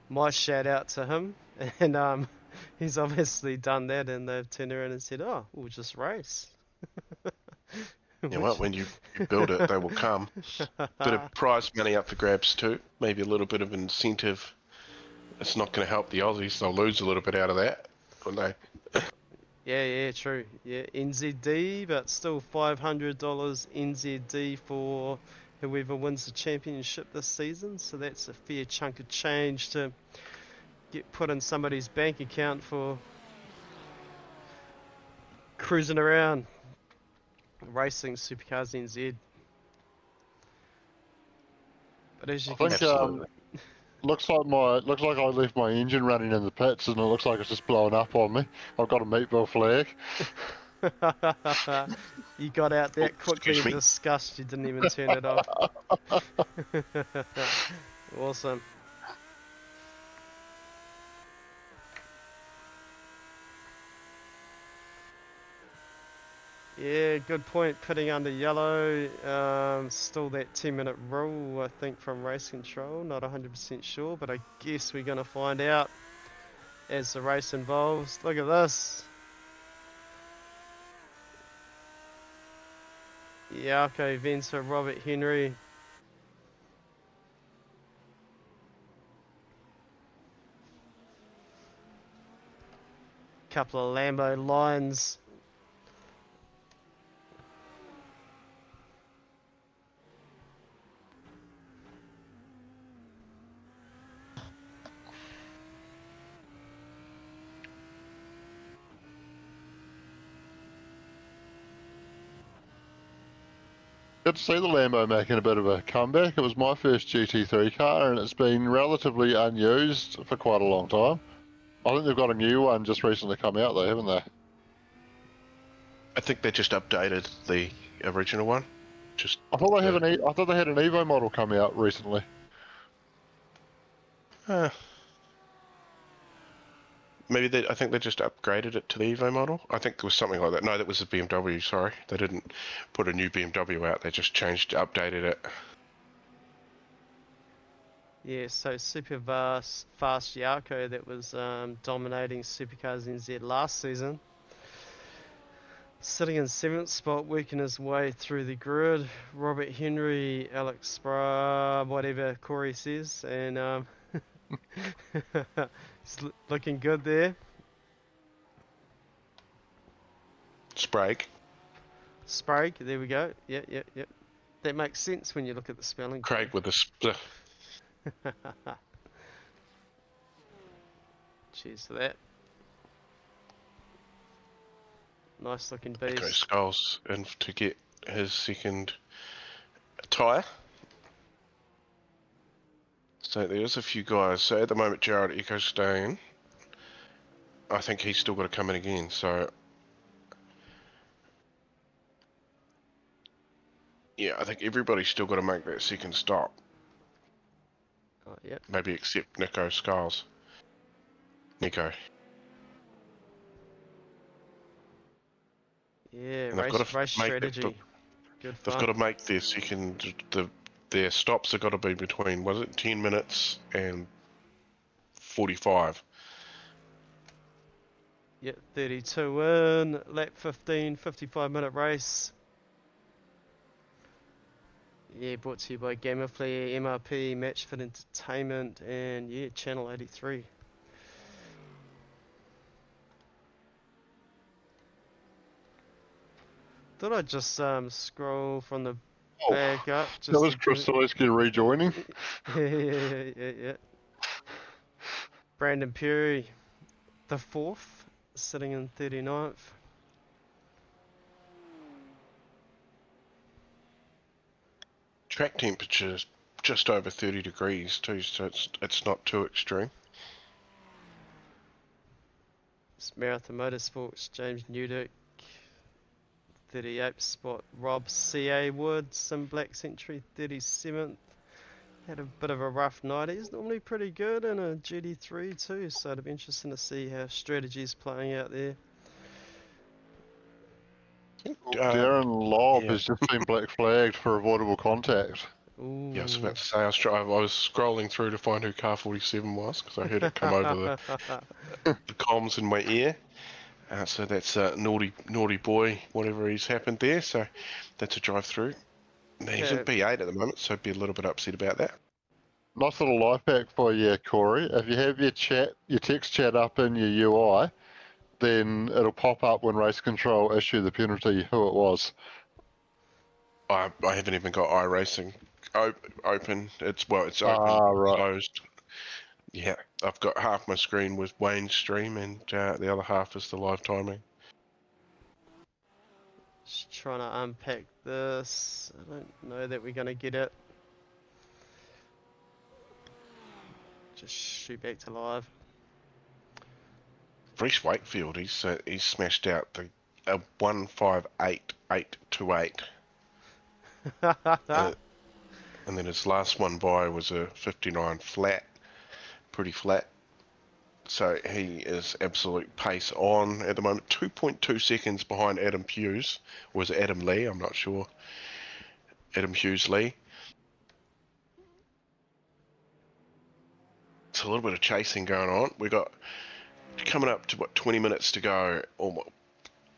S3: my shout out to him, and he's obviously done that, and they've turned around and said, "Oh, we'll just race."
S2: You know what? When you build it, they will come. Bit of prize money up for grabs too. Maybe a little bit of incentive. It's not going to help the Aussies. They'll lose a little bit out of that, won't they?
S3: Yeah, true. Yeah, NZD, but still $500 NZD for whoever wins the championship this season. So that's a fair chunk of change to get put in somebody's bank account for cruising around racing SuperCars NZ. But as you
S4: I
S3: can
S4: think
S2: Absolutely.
S4: looks like I left my engine running in the pits, and it looks like it's just blowing up on me. I've got a meatball flag.
S3: you got out that
S2: Oh,
S3: quickly
S2: excuse
S3: in
S2: me.
S3: disgust, you didn't even turn it off. Awesome. Yeah, good point. Pitting under yellow. Still that 10-minute rule, I think, from race control. Not 100% sure, but I guess we're going to find out as the race involves. Look at this. Yarko Venter, Robert Henry. Couple of Lambo lines.
S4: Good to see the Lambo making a bit of a comeback. It was my first GT3 car, and it's been relatively unused for quite a long time. I think they've got a new one just recently come out, though, haven't they?
S2: I think they just updated the original one. Just
S4: I thought they
S2: the-
S4: have I thought they had an Evo model come out recently.
S2: Maybe they. I think they just upgraded it to the Evo model. I think there was something like that. No, that was a BMW. Sorry, they didn't put a new BMW out. They just updated it.
S3: Yeah, so super fast Yarko that was dominating SuperCars NZ last season. Sitting in 7th spot, working his way through the grid. Robert Henry, Alex Bra, whatever Corey says, and it's looking good there.
S2: Sprague.
S3: Sprague, there we go. Yep. That makes sense when you look at the spelling.
S2: Craig with a
S3: Cheers for that. Nice looking beast.
S2: Echo Skulls in to get his second tyre. So there's a few guys. So at the moment, Jared Echo staying. I think he's still got to come in again. So yeah, I think everybody's still got to make that second stop.
S3: Oh, yep.
S2: Maybe except Nico Skulls. Nico.
S3: Yeah,
S2: And they've
S3: race
S2: got to make
S3: strategy. Good
S2: They've
S3: fun.
S2: got to make their second. Their stops have got to be between, was it 10 minutes and 45?
S3: Yep, 32 in, lap 15, 55-minute race. Yeah, brought to you by Gamiflare, MRP, Matchfit Entertainment, and yeah, Channel 83. Thought I'd just scroll from the back up. Just
S4: That was
S3: to
S4: Chris Zaleski rejoining.
S3: yeah. Brandon Perry, the 4th, sitting in 39th.
S2: Track temperature's just over 30 degrees too, so it's not too extreme.
S3: It's Marathon Motorsports, James Newdick, 38th spot, Rob C.A. Woods in Black Century, 37th. Had a bit of a rough night. He's normally pretty good in a GT3 too, so it'll be interesting to see how strategy's playing out there.
S4: Darren Lobb
S2: yeah.
S4: has just been black flagged for avoidable contact.
S3: Ooh.
S2: Yeah, I was about to say, I was scrolling through to find who car 47 was, because I heard it come over the comms in my ear. So that's a naughty boy, whatever he's happened there. So that's a drive through. Now, he's in B8 at the moment, so I'd be a little bit upset about that.
S4: Nice little life hack for you, Corey. If you have your text chat up in your UI, then it'll pop up when race control issue the penalty who it was.
S2: I haven't even got iRacing open. It's open,
S4: right.
S2: closed. Yeah, I've got half my screen with Wayne's stream, and the other half is the live timing.
S3: Just trying to unpack this. I don't know that we're going to get it. Just shoot back to live.
S2: Reece Wakefield, he's smashed out the 158.828. And then his last one by was a 59 flat, pretty flat. So he is absolute pace on at the moment. 2.2 seconds behind Adam Hughes. Or was it Adam Lee? I'm not sure. Adam Hughes Lee. It's a little bit of chasing going on. We got coming up to 20 minutes to go, or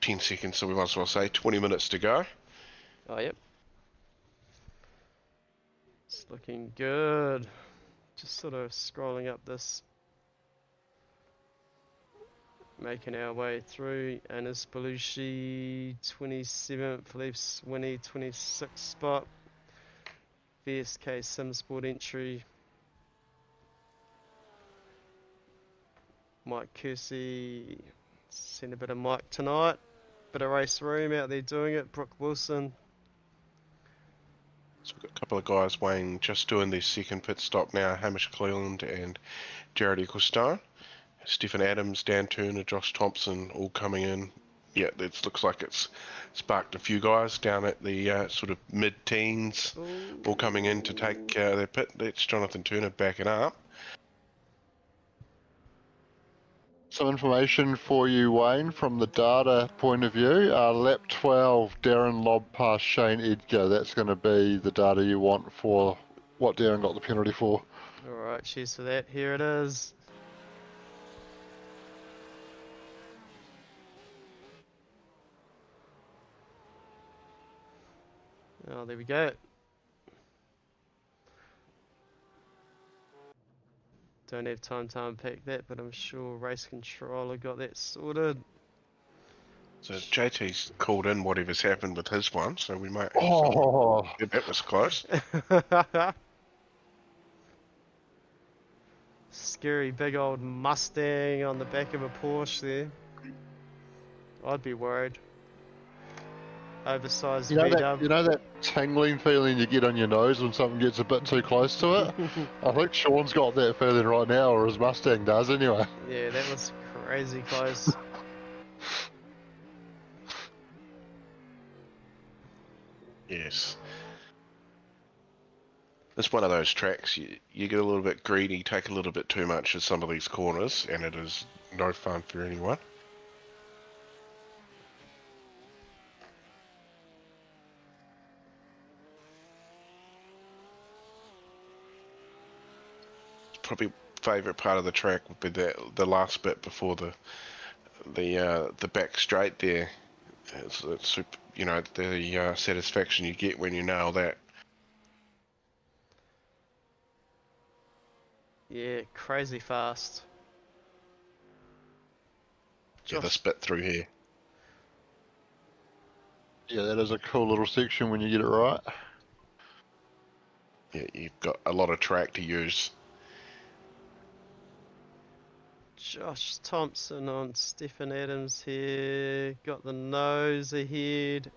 S2: 10 seconds, so we might as well say 20 minutes to go.
S3: Oh, yep. It's looking good. Just sort of scrolling up this. Making our way through. Anis Belushi, 27th. Leafs Winnie, 26th spot. VSK Simsport entry. Mike Kersey. Seen a bit of Mike tonight. Bit of race room out there doing it. Brooke Wilson.
S2: So we've got a couple of guys weighing, just doing their second pit stop now. Hamish Cleland and Jared Ecclestone. Stephen Adams, Dan Turner, Josh Thompson all coming in. Yeah, it looks like it's sparked a few guys down at the sort of mid-teens, all coming in to take their pit. That's Jonathan Turner backing up.
S4: Some information for you, Wayne, from the data point of view. Lap 12, Darren lobbed past Shane Edgar. That's going to be the data you want for what Darren got the penalty for.
S3: Alright, cheers for that. Here it is. Oh, there we go. Don't have time to unpack that, but I'm sure Race Controller got that sorted.
S2: So JT's called in whatever's happened with his one, so we might.
S4: Oh,
S2: Yeah, that was close.
S3: Scary big old Mustang on the back of a Porsche there. I'd be worried. Oversized
S4: you know
S3: VW.
S4: that tingling feeling you get on your nose when something gets a bit too close to it? I think Sean's got that feeling right now, or his Mustang does anyway.
S3: Yeah, that was crazy close.
S2: Yes. It's one of those tracks, you get a little bit greedy, take a little bit too much of some of these corners, and it is no fun for anyone. Probably favourite part of the track would be the last bit before the back straight there. It's super, you know, the satisfaction you get when you nail that.
S3: Yeah, crazy fast.
S2: Yeah, this bit through here.
S4: Yeah, that is a cool little section when you get it right.
S2: Yeah, you've got a lot of track to use.
S3: Josh Thompson on Stephen Adams here. Got the nose ahead.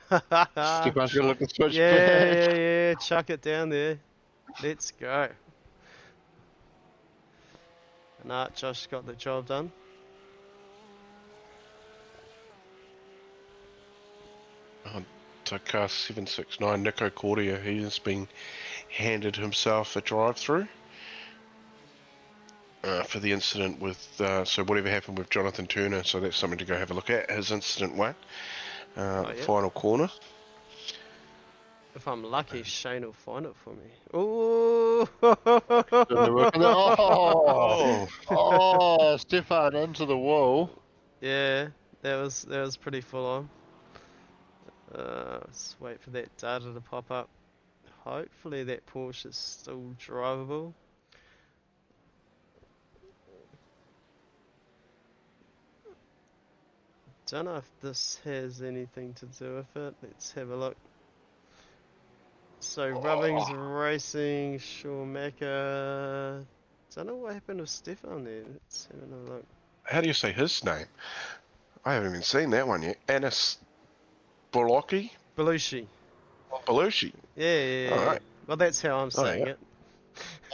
S4: Stefan's gonna look at switch
S3: Yeah. Chuck it down there. Let's go. Nah, Josh got the job done.
S2: So car 769, Nico Cordia, he has been handed himself a drive-through for the incident with, so whatever happened with Jonathan Turner, so that's something to go have a look at, his incident one,
S3: Yeah.
S2: final corner.
S3: If I'm lucky, Shane will find it for me. Ooh!
S4: Oh, Stefan into the wall.
S3: Yeah, that was pretty full on. Let's wait for that data to pop up. Hopefully that Porsche is still drivable. Don't know if this has anything to do with it. Let's have a look. So Rubbings Racing, Schumacher. Don't know what happened with Stefan there. Let's have another look.
S2: How do you say his name? I haven't even seen that one yet. Anis Belushi?
S3: Belushi.
S2: Belushi.
S3: Yeah.
S2: Alright.
S3: Well, that's how I'm saying
S2: yeah.
S3: it.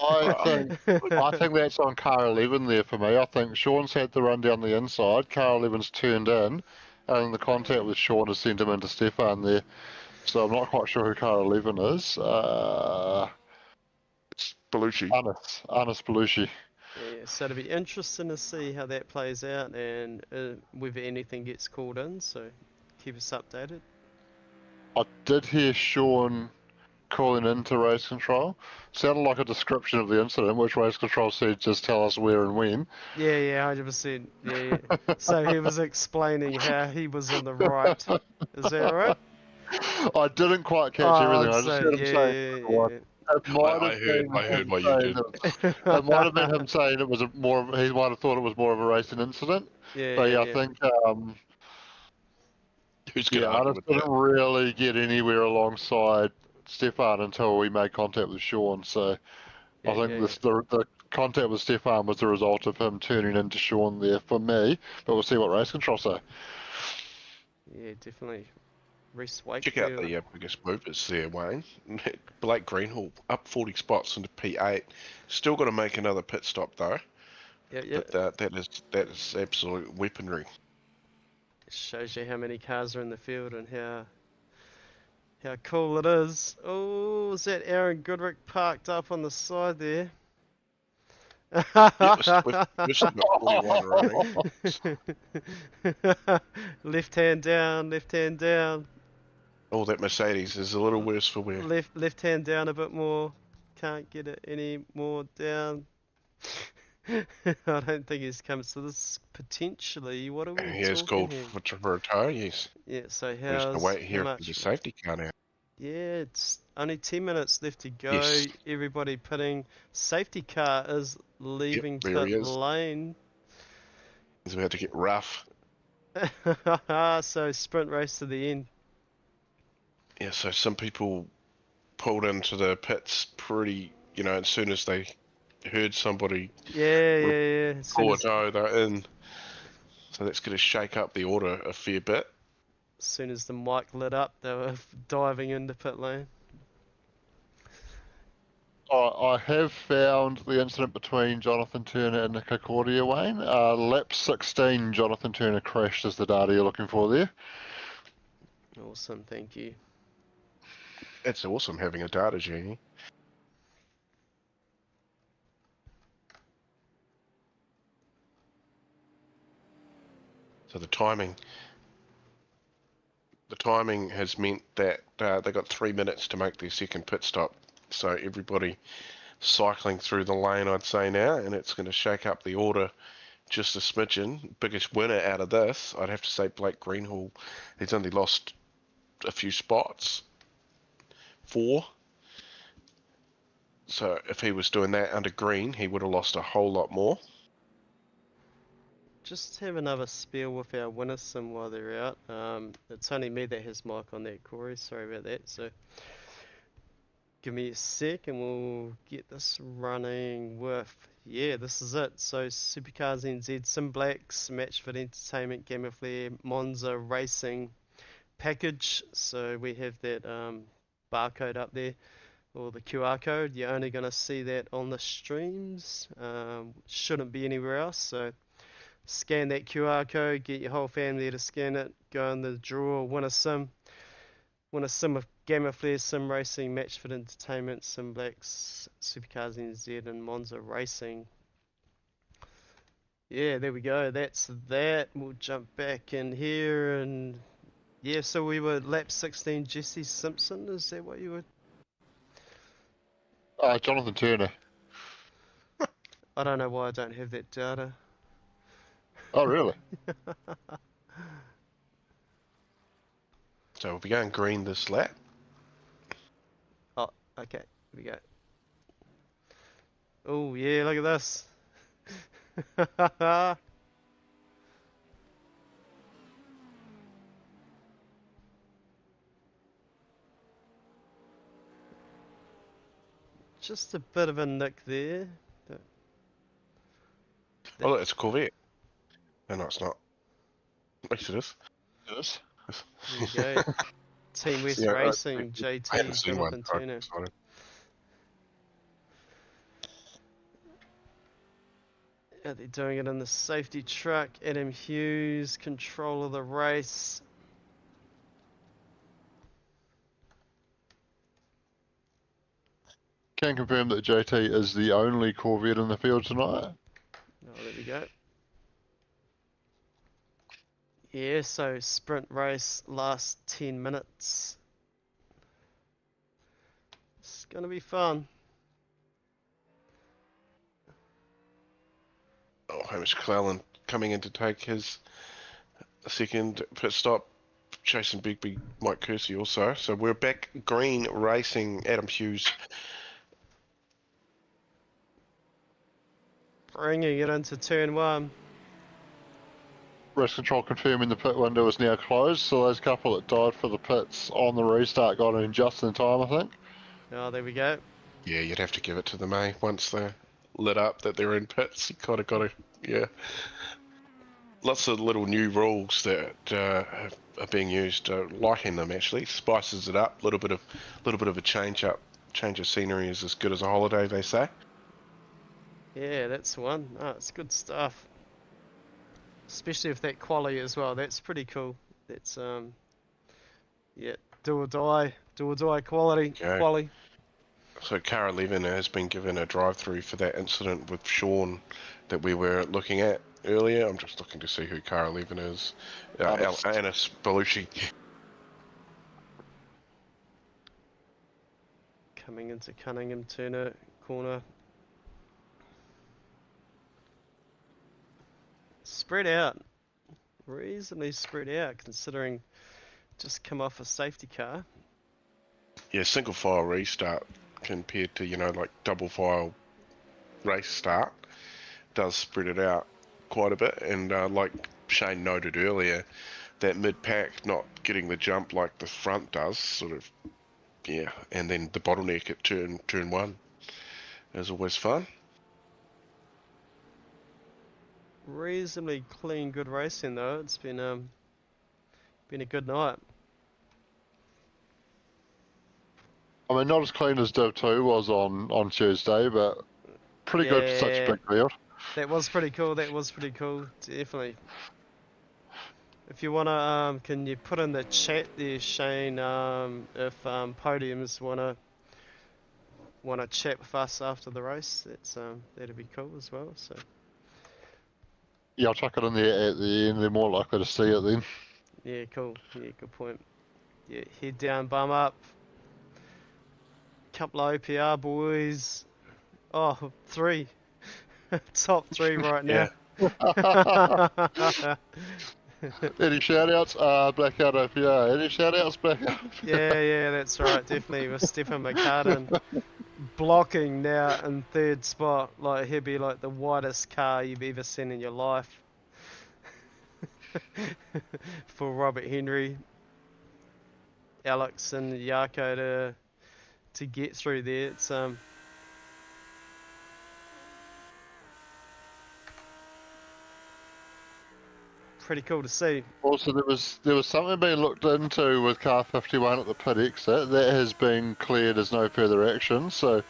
S4: I think that's on car 11 there for me. I think Sean's had the run down the inside. Car 11's turned in, and the contact with Sean has sent him into Stefan there. So I'm not quite sure who car 11 is.
S2: It's Belushi.
S4: Anis Belushi.
S3: Yeah, so it'll be interesting to see how that plays out and whether anything gets called in. So keep us updated.
S4: I did hear Sean calling into race control. Sounded like a description of the incident, which race control said just tell us where and when.
S3: Yeah, 100%. Yeah. So he was explaining how he was in the right. Is that right?
S4: I didn't quite catch everything. I just
S3: so,
S4: heard him saying it might have been
S2: I heard
S4: him
S2: what you
S4: saying
S2: did.
S4: it might have been him saying it was he might have thought it was more of a racing incident. But I think
S2: Who's going to argue
S4: I
S2: with
S4: didn't
S2: that?
S4: really get anywhere alongside Stefan until we made contact with Sean. So I think the contact with Stefan was the result of him turning into Sean there for me. But we'll see what race control say.
S3: Yeah, definitely. Reese
S2: Check out
S3: Wakefield.
S2: the biggest movers there, Wayne. Blake Greenhall up 40 spots into P8. Still got to make another pit stop though.
S3: Yeah.
S2: But that is absolute weaponry.
S3: Shows you how many cars are in the field and how cool it is. Oh, is that Aaron Goodrick parked up on the side there?
S2: Yeah, we've still got 41 running.
S3: Left hand down, left hand down.
S2: Oh, that Mercedes is a little worse for wear.
S3: Left hand down a bit more. Can't get it any more down. I don't think he's come to this potentially. What are we
S2: He has
S3: talking
S2: called
S3: here?
S2: for a tow, yes.
S3: Yeah, so
S2: We're just going to wait
S3: how
S2: here for
S3: much?
S2: the safety car now.
S3: Yeah, it's only 10 minutes left to go.
S2: Yes.
S3: Everybody pitting. Safety car is leaving
S2: there he
S3: pit
S2: is.
S3: lane.
S2: He's about to get rough.
S3: So sprint race to the end.
S2: Yeah, so some people pulled into the pits pretty, as soon as they heard somebody
S3: Yeah. As soon
S2: call a
S3: as,
S2: tow, they're in. So that's going to shake up the order a fair bit.
S3: as soon as the mic lit up, they were diving into pit lane.
S4: I have found the incident between Jonathan Turner and Nick Accordia, Wayne. Lap 16, Jonathan Turner crashed is the data you're looking for there.
S3: Awesome, thank you.
S2: It's awesome having a data genie. So the timing has meant that they got 3 minutes to make their second pit stop. So everybody cycling through the lane, I'd say now, and it's going to shake up the order just a smidgen. Biggest winner out of this, I'd have to say Blake Greenhall. He's only lost a few spots. 4. So if he was doing that under green, he would have lost a whole lot more.
S3: Just have another spiel with our winner sim while they're out. It's only me that has mic on that, Corey. Sorry about that. So give me a sec and we'll get this running with, yeah, this is it. So SuperCars NZ, Sim Blacks, Matchfit Entertainment, Gamma Flare, Monza Racing package. So we have that barcode up there, or the QR code. You're only going to see that on the streams. Shouldn't be anywhere else. So scan that QR code, get your whole family to scan it, go in the draw, win a sim. Win a sim of Gamma Flare, Sim Racing, Matchfit Entertainment, Sim Blacks, SuperCars NZ, and Monza Racing. Yeah, there we go. That's that. We'll jump back in here and yeah, so we were lap 16, Jesse Simpson. Is that what you were?
S4: Jonathan Turner.
S3: I don't know why I don't have that data.
S4: Oh, really?
S2: So we'll be going green this lap.
S3: Oh, okay. Here we go. Oh, yeah, look at this. Just a bit of a nick there.
S2: Oh, look, it's a Corvette. Oh, no, it's not. Yes, it is.
S4: Yes.
S3: There you go. Team West
S2: Yeah,
S3: Racing,
S2: I haven't
S3: JT,
S2: seen one.
S3: Jonathan
S2: I'm
S3: Turner.
S2: excited.
S3: Yeah, they're doing it in the safety truck. Adam Hughes, control of the race.
S4: Can confirm that JT is the only Corvette in the field tonight.
S3: Oh, there we go. Yeah, so sprint race, last 10 minutes. It's gonna be fun.
S2: Oh, Hamish Cleland coming in to take his second pit stop, chasing Big Mike Kersey also. So we're back green racing. Adam Hughes.
S3: Bringing it into turn 1.
S4: Race control confirming the pit window is now closed, so those couple that died for the pits on the restart got in just in time, I think.
S3: Oh, there we go.
S2: Yeah, you'd have to give it to them, eh? Once they're lit up that they're in pits, you kind of got to, yeah. lots of little new rules that are being used. Liking them actually, spices it up. Little bit of a change of scenery is as good as a holiday, they say.
S3: Yeah, that's the one. Oh, it's good stuff. Especially with that quality as well. That's pretty cool. That's yeah, do or die quality.
S2: Okay.
S3: Quality.
S2: So car 11 has been given a drive-through for that incident with Sean that we were looking at earlier. I'm just looking to see who car 11 is. Anis Belushi.
S3: Coming into Cunningham Turner corner. Spread out. Reasonably spread out considering just come off a safety car.
S2: Yeah, single file restart compared to, like double file race start does spread it out quite a bit. And like Shane noted earlier, that mid-pack not getting the jump like the front does, sort of, yeah, and then the bottleneck at turn one is always fun.
S3: Reasonably clean, good racing though. It's been a good night.
S4: I mean, not as clean as Div 2 was on Tuesday, but pretty good for such a
S3: Yeah.
S4: big field.
S3: That was pretty cool. Definitely. If you wanna, can you put in the chat there, Shane? If Podiums wanna chat with us after the race, that's that'd be cool as well. So
S4: Yeah, I'll chuck it in there at the end. They're more likely to see it then.
S3: yeah, cool. Yeah, good point. Yeah, head down, bum up. Couple of OPR boys. Oh, 3. Top 3 right now.
S4: Any shout-outs? Blackout OPR. Any shout-outs? Blackout?
S3: Yeah, that's right. Definitely with Stefan McCartan blocking now in 3rd spot. Like he'll be like the whitest car you've ever seen in your life. For Robert Henry, Alex and Yarko to get through there. It's pretty cool to see.
S4: Also, there was something being looked into with car 51 at the pit exit. That has been cleared as no further action. So,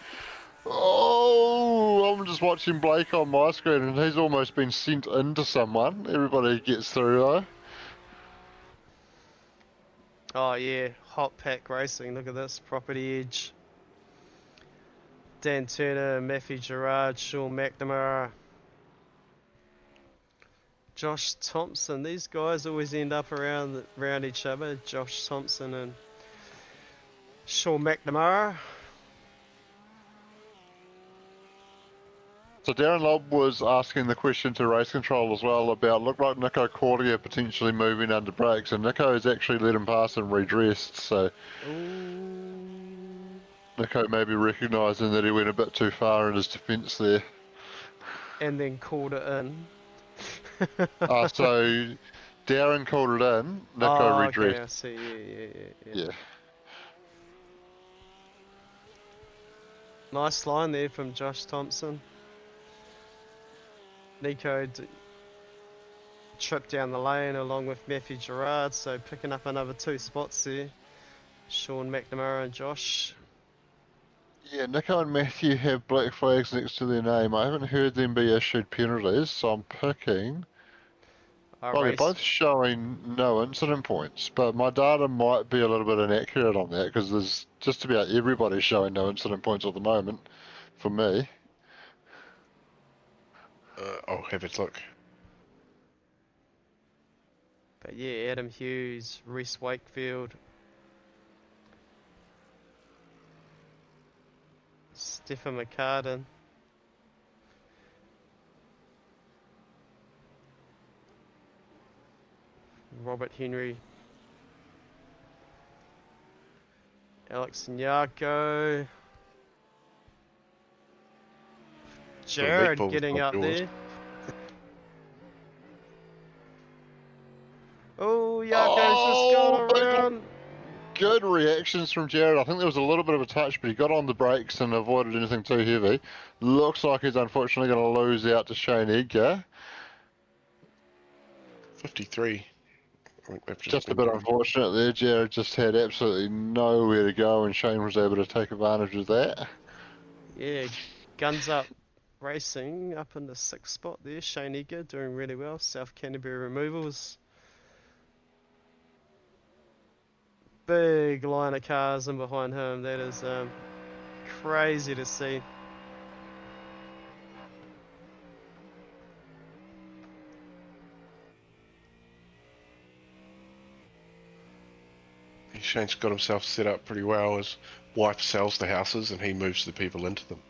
S4: I'm just watching Blake on my screen, and he's almost been sent into someone. Everybody gets through though.
S3: Oh yeah, hot pack racing. Look at this, Property Edge. Dan Turner, Matthew Gerard, Sean McNamara, Josh Thompson. These guys always end up around each other. Josh Thompson and Sean McNamara.
S4: So Darren Lobb was asking the question to race control as well about, looked like Nico Cordia potentially moving under brakes, and Nico has actually let him pass and redressed, so
S3: Ooh.
S4: Nico may be recognising that he went a bit too far in his defence there.
S3: And then called it in.
S4: So Darren called it in, Nico redressed.
S3: Okay, I see.
S4: Yeah.
S3: Nice line there from Josh Thompson. Nico tripped down the lane along with Matthew Gerard, so picking up another 2 spots there. Sean McNamara and Josh.
S4: Yeah, Nico and Matthew have black flags next to their name. I haven't heard them be issued penalties, so I'm picking. They're both showing no incident points, but my data might be a little bit inaccurate on that because there's just about everybody showing no incident points at the moment for me.
S2: I'll have a look.
S3: But yeah, Adam Hughes, Reese Wakefield, Stefan McCartan. Robert Henry, Alex Nyarko, Jared getting up there. Oh, Yarko's just gone around.
S4: Good reactions from Jared. I think there was a little bit of a touch, but he got on the brakes and avoided anything too heavy. Looks like he's unfortunately going to lose out to Shane Edgar.
S2: 53. I think they've
S4: Just a
S2: been
S4: bit
S2: going.
S4: unfortunate there. Jared just had absolutely nowhere to go, and Shane was able to take advantage of that.
S3: Yeah, guns up racing up in the 6th spot there. Shane Eager doing really well. South Canterbury Removals. Big line of cars in behind him. That is crazy to see.
S2: Shane's got himself set up pretty well. His wife sells the houses and he moves the people into them.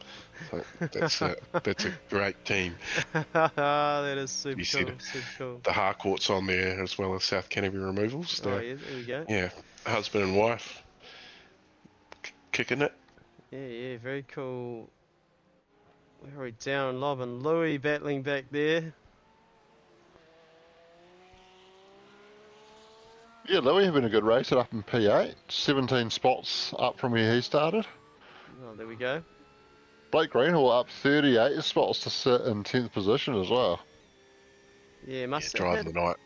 S2: So that's a great team.
S3: That is super
S2: You see
S3: cool. Super cool.
S2: the Harcourt's on there as well as South Canterbury Removals.
S3: Oh yeah, there we go.
S2: Yeah, husband and wife kicking it.
S3: Yeah, very cool. Where are we down? Lob and Louis battling back there.
S4: Yeah, Louis having a good race up in P8. 17 spots up from where he started.
S3: Oh, there we go.
S4: Blake Greenhall up 38 spots to sit in 10th position as well.
S3: Yeah, must have
S2: Driving
S3: had
S2: the night.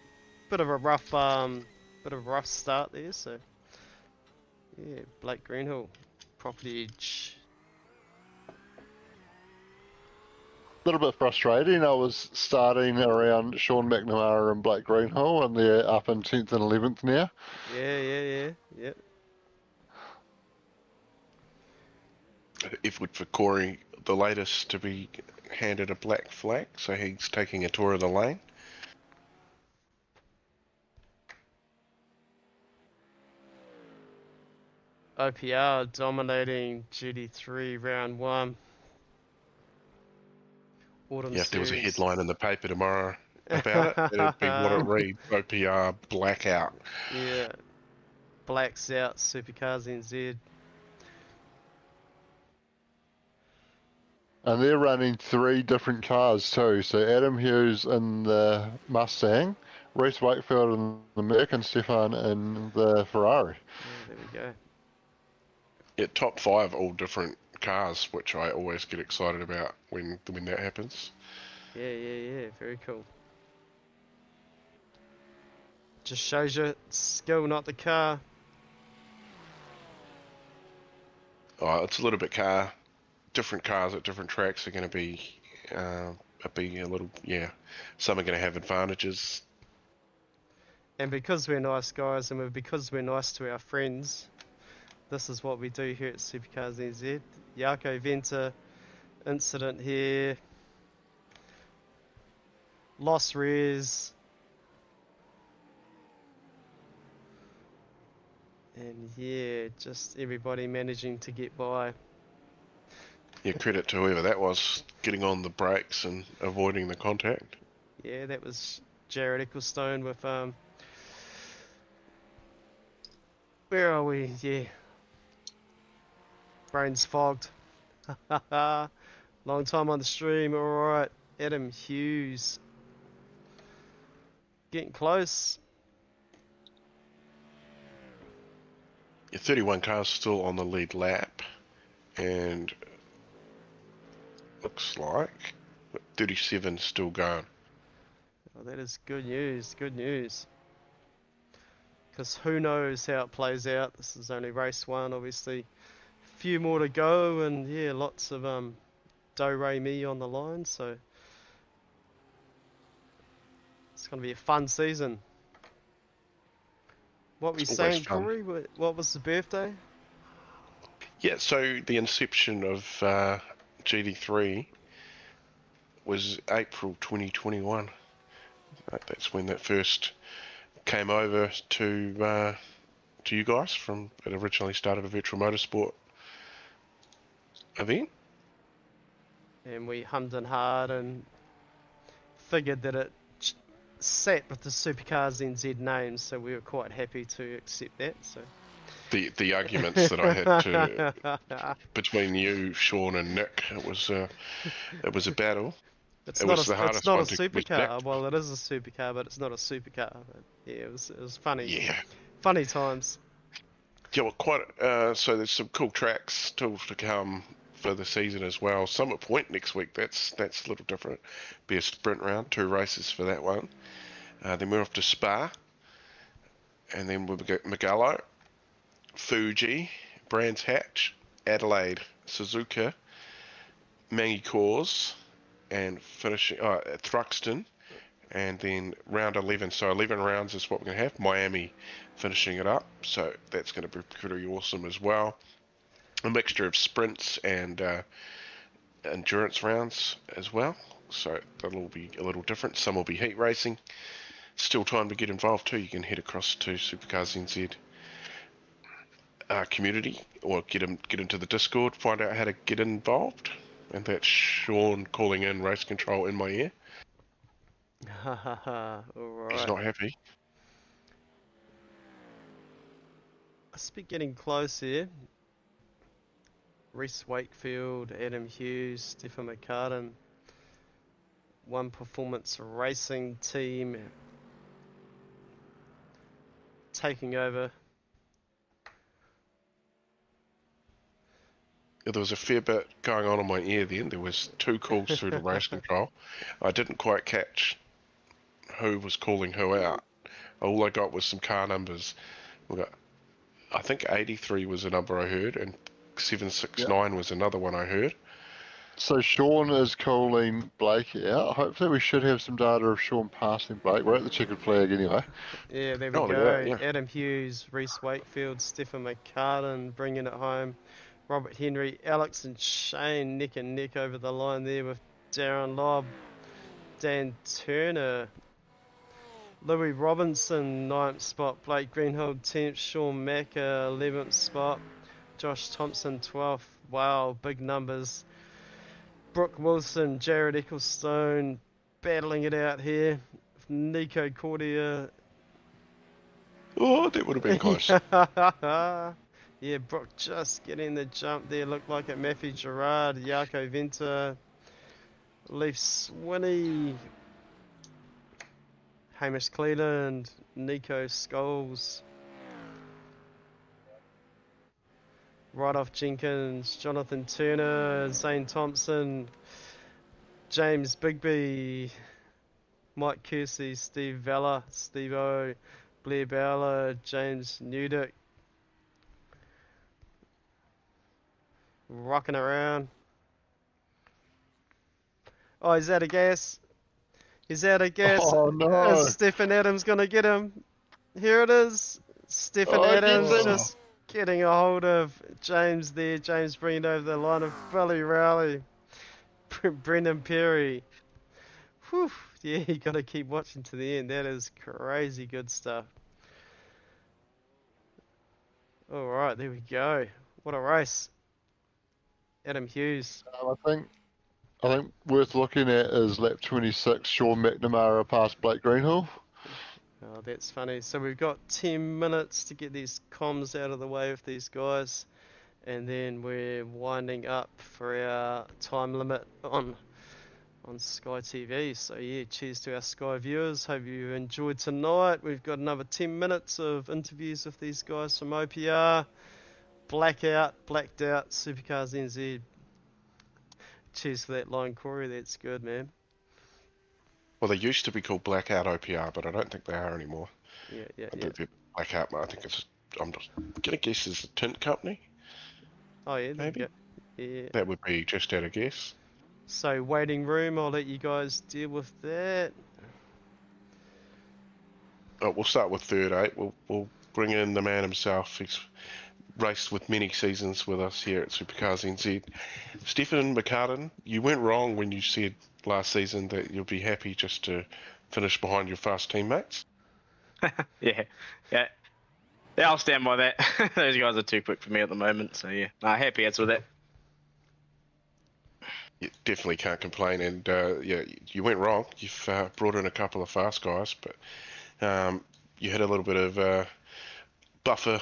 S3: bit of a rough start there. So yeah, Blake Greenhill, property edge.
S4: Little bit frustrating. I was starting around Sean McNamara and Blake Greenhill, and they're up in 10th and 11th now.
S3: Yeah.
S2: Effort for Corey, the latest to be handed a black flag, so he's taking a tour of the lane.
S3: OPR dominating GT3 round 1. Autumn
S2: Yeah, if there was a
S3: series.
S2: headline in the paper tomorrow about it, it'd be what it reads: OPR blackout.
S3: Yeah. Blacks out, SuperCars NZ.
S4: And they're running 3 different cars too. So Adam Hughes in the Mustang, Reese Wakefield in the Merc, and Stefan in the Ferrari.
S3: Yeah, there we go.
S2: Yeah, top 5 all different cars, which I always get excited about when that happens.
S3: Yeah. Very cool. Just shows you skill, not the car.
S2: Oh, it's a little bit different cars at different tracks are going to be a little, some are going to have advantages.
S3: And because we're nice guys and because we're nice to our friends, this is what we do here at SuperCars NZ. Yarko Venter incident here. Lost res. And yeah, just everybody managing to get by.
S2: Yeah, credit to whoever that was, getting on the brakes and avoiding the contact.
S3: Yeah, that was Jared Ecclestone with where are we? Yeah. Brains fogged. Long time on the stream, alright. Adam Hughes. Getting close.
S2: Yeah, 31 cars still on the lead lap, and looks like 37 still going.
S3: Oh, that is good news, good news. Because who knows how it plays out. This is only race 1, obviously. A few more to go, and yeah, lots of do-re-mi on the line, so it's going to be a fun season. What were you saying,
S2: fun.
S3: Corey? What was the birthday?
S2: Yeah, so the inception of GT3 was April 2021. That's when that first came over to you guys. From it originally started a virtual motorsport event.
S3: And we hummed and hawed and figured that it sat with the SuperCars NZ name, so we were quite happy to accept that. So
S2: The arguments that I had to between you, Sean, and Nick, it was a battle.
S3: It's
S2: It
S3: not
S2: was
S3: a,
S2: the hardest
S3: it's not a
S2: one to
S3: supercar.
S2: connect.
S3: Well, it is a supercar, but it's not a supercar. But yeah, it was funny.
S2: Yeah.
S3: Funny times.
S2: Yeah, well, quite. So there's some cool tracks still to come for the season as well. Summit Point next week. That's a little different. Be a sprint round, 2 races for that one. Then we're off to Spa, and then we've got Magallo, Fuji, Brands Hatch, Adelaide, Suzuka, Mangy Cause, and finishing at Thruxton, and then round 11. So 11 rounds is what we're going to have. Miami finishing it up, so that's going to be pretty awesome as well. A mixture of sprints and endurance rounds as well, so that'll be a little different. Some will be heat racing. Still time to get involved too. You can head across to SuperCars NZ community, or get into the Discord, find out how to get involved. And that's Sean calling in race control in my ear.
S3: Alright.
S2: He's not happy.
S3: Must be getting close here. Reese Wakefield, Adam Hughes, Stephen McCartan. One Performance Racing team taking over.
S2: There was a fair bit going on in my ear then. There was 2 calls through to race control. I didn't quite catch who was calling who out. All I got was some car numbers. We got, I think 83 was a number I heard, and 769 was another one I heard.
S4: So Sean is calling Blake out. Hopefully we should have some data of Sean passing Blake. We're at the checkered flag anyway.
S3: Yeah, there we
S2: Oh,
S3: go.
S2: yeah.
S3: Adam Hughes, Reese Wakefield, Stephen McCartan bringing it home. Robert Henry, Alex and Shane neck and neck over the line there with Darren Lobb, Dan Turner, Louis Robinson, 9th spot, Blake Greenhill, 10th, Sean Macker, 11th spot, Josh Thompson, 12th. Wow, big numbers. Brooke Wilson, Jared Ecclestone battling it out here. Nico Cordia.
S2: Oh, that would have been close.
S3: Yeah, Brooke just getting the jump there. Looked like it. Matthew Gerard, Jaco Venter, Leaf Swinney, Hamish Cleland, Nico Scholes, Right-Off Jenkins, Jonathan Turner, Zane Thompson, James Bigby, Mike Kersey, Steve Vella, Steve O, Blair Bowler, James Newdick. Rocking around. Oh, he's out of gas. He's out of gas.
S4: Oh no!
S3: Is Stephen Adams gonna get him? Here it is. Stephen Adams just getting a hold of James there. James bringing over the line of Billy Rowley. Brendan Perry. Whew. Yeah, you gotta keep watching to the end. That is crazy good stuff. Alright, there we go. What a race. Adam Hughes.
S4: I think worth looking at is lap 26, Sean McNamara past Blake Greenhill.
S3: Oh, that's funny. So we've got 10 minutes to get these comms out of the way with these guys, and then we're winding up for our time limit on Sky TV. So yeah, cheers to our Sky viewers. Hope you enjoyed tonight. We've got another 10 minutes of interviews with these guys from OPR. Blacked out, SuperCars NZ. Cheers for that line, Corey. That's good, man.
S2: Well, they used to be called Blackout OPR, but I don't think they are anymore.
S3: Yeah.
S2: I think they're Blackout. I think it's. I'm just gonna guess it's a tint company.
S3: Oh yeah,
S2: Maybe.
S3: Yeah.
S2: That would be just at a guess.
S3: So waiting room. I'll let you guys deal with that.
S2: Oh, we'll start with third 8. We'll bring in the man himself. He's raced with many seasons with us here at SuperCars NZ. Stephen McCartan, you went wrong when you said last season that you'll be happy just to finish behind your fast teammates.
S5: Yeah, I'll stand by that. Those guys are too quick for me at the moment, so yeah, happy as with that.
S2: You definitely can't complain, and yeah, you went wrong. You've brought in a couple of fast guys, but you had a little bit of buffer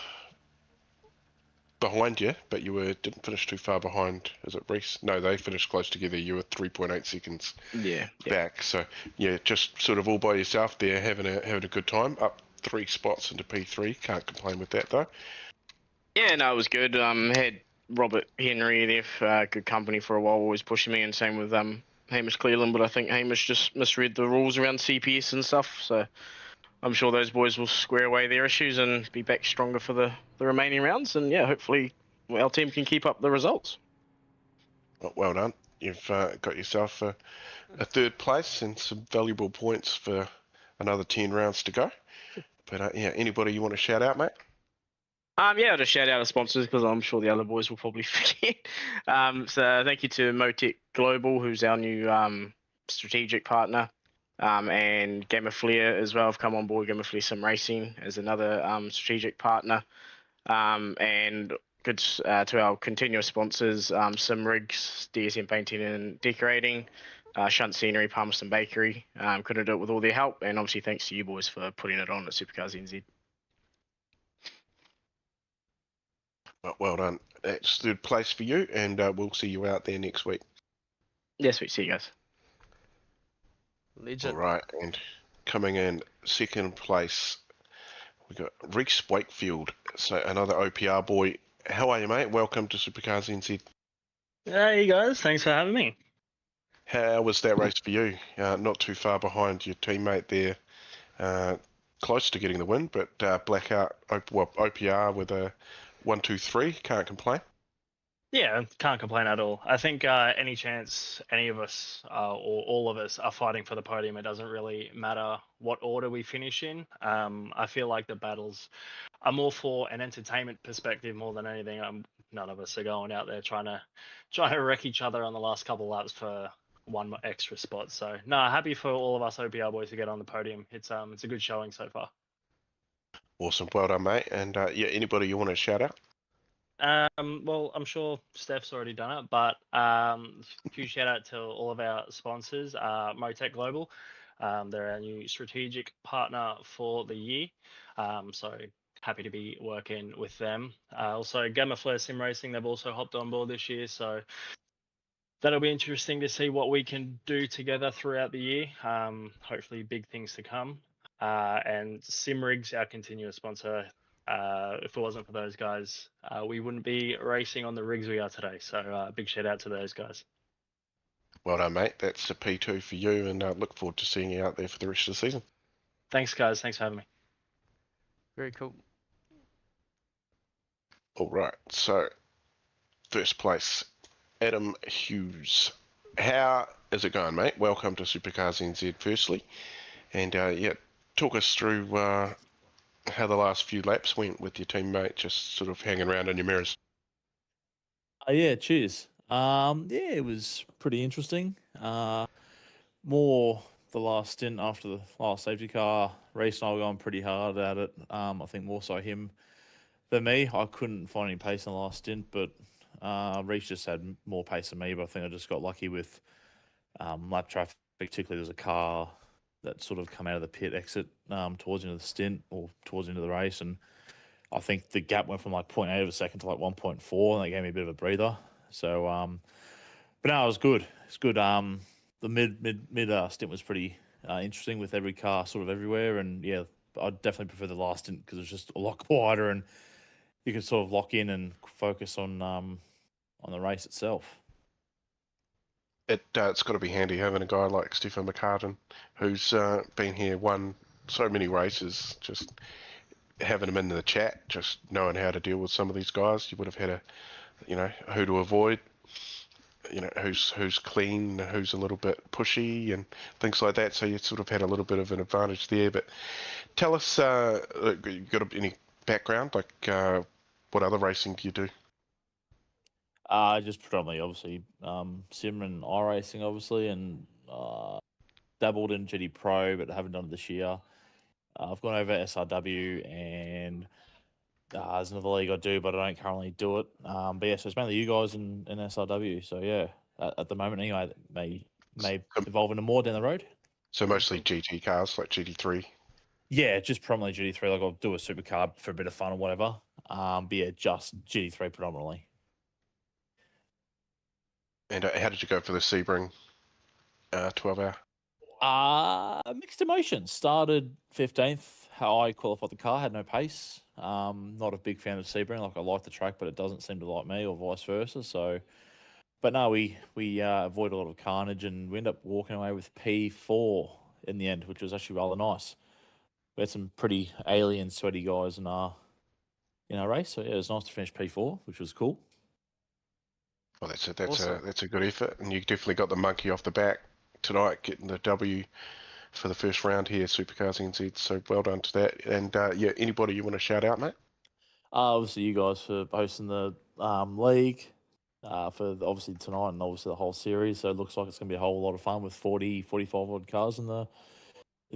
S2: behind you, but you didn't finish too far behind. Is it Reese? No, they finished close together. You were 3.8 seconds back. So yeah, just sort of all by yourself there, having a good time. Up 3 spots into P3. Can't complain with that though.
S5: Yeah, no, it was good. Had Robert Henry there for good company for a while, always pushing me, and same with Hamish Cleland, but I think Hamish just misread the rules around CPS and stuff. So I'm sure those boys will square away their issues and be back stronger for the remaining rounds. And yeah, hopefully our team can keep up the results.
S2: Well done. You've got yourself a third place and some valuable points for another 10 rounds to go. But yeah, anybody you want to shout out, mate?
S5: Yeah, I'll just shout out our sponsors because I'm sure the other boys will probably forget. So thank you to Motec Global, who's our new strategic partner, and Gamma Flare as well. Have come on board. Gamma Flare Sim Racing as another strategic partner, and good to our continuous sponsors, Sim Rigs, DSM Painting and Decorating, Shunt Scenery, Palmerston Bakery. Couldn't do it with all their help, and obviously thanks to you boys for putting it on at SuperCars NZ.
S2: Well done. That's third place for you, and we'll see you out there next week.
S5: Yes, we see you guys.
S3: Legend.
S2: All right, and coming in second place, we got Reese Wakefield, so another OPR boy. How are you, mate? Welcome to SuperCars NZ.
S6: Hey guys, thanks for having me.
S2: How was that race for you? Not too far behind your teammate there, close to getting the win, but Blackout, OPR with a 1-2-3, can't complain.
S6: Yeah, can't complain at all. I think any chance any of us or all of us are fighting for the podium, it doesn't really matter what order we finish in. I feel like the battles are more for an entertainment perspective more than anything. None of us are going out there trying to wreck each other on the last couple laps for one extra spot. So no, happy for all of us OPR boys to get on the podium. It's a good showing so far.
S2: Awesome, well done, mate. And yeah, anybody you want to shout out?
S6: Well, I'm sure Steph's already done it, but huge shout out to all of our sponsors, Motec Global. They're our new strategic partner for the year. So happy to be working with them. Also, Gamma Flare Sim Racing, they've also hopped on board this year. So that'll be interesting to see what we can do together throughout the year. Hopefully big things to come. And Sim Rigs, our continuous sponsor. If it wasn't for those guys, we wouldn't be racing on the rigs we are today. So big shout out to those guys.
S2: Well done, mate. That's a P2 for you, and look forward to seeing you out there for the rest of the season.
S6: Thanks, guys. Thanks for having me.
S3: Very cool.
S2: All right, so first place, Adam Hughes. How is it going, mate? Welcome to SuperCars NZ, firstly. And yeah, talk us through how the last few laps went with your teammate, just sort of hanging around in your mirrors.
S7: Yeah, cheers. Yeah, it was pretty interesting. More the last stint after the last safety car race, and I was going pretty hard at it. I think more so him than me. I couldn't find any pace in the last stint, but Reece just had more pace than me. But I think I just got lucky with lap traffic. Particularly, there's a car that sort of come out of the pit exit towards the end of the stint or towards the end of the race, and I think the gap went from like 0.8 of a second to like 1.4, and that gave me a bit of a breather. So, but no, it was good. It's good. The mid stint was pretty interesting with every car sort of everywhere, and yeah, I'd definitely prefer the last stint because it was just a lot quieter and you could sort of lock in and focus on the race itself.
S2: It's got to be handy having a guy like Stefan McCartan, who's been here, won so many races, just having him in the chat, just knowing how to deal with some of these guys. You would have had who to avoid, who's clean, who's a little bit pushy and things like that. So you sort of had a little bit of an advantage there. But tell us, you got any background, like what other racing do you do?
S7: Just predominantly, obviously, sim and iRacing, obviously, and dabbled in GT Pro, but haven't done it this year. I've gone over SRW, and there's another league I do, but I don't currently do it. But yeah, so it's mainly you guys in SRW. So yeah, at the moment anyway, may evolve into more down the road.
S2: So mostly GT cars, like GT3.
S7: Yeah, just predominantly GT3. Like I'll do a supercar for a bit of fun or whatever. But yeah, just GT3 predominantly.
S2: And how did you go for the Sebring 12 hour?
S7: Mixed emotions. Started 15th. How I qualified the car, had no pace. Not a big fan of Sebring. Like I like the track, but it doesn't seem to like me, or vice versa. So But no, we avoid a lot of carnage, and we end up walking away with P4 in the end, which was actually rather nice. We had some pretty alien sweaty guys in our race, so yeah, it was nice to finish P4, which was cool.
S2: Well, that's
S3: Awesome.
S2: a good effort, and you definitely got the monkey off the back tonight, getting the W for the first round here, SuperCars NZ. So well done to that. And yeah, anybody you want to shout out, mate?
S7: Obviously, you guys for hosting the league for obviously tonight and obviously the whole series. So it looks like it's going to be a whole lot of fun with 40, 45 odd cars in the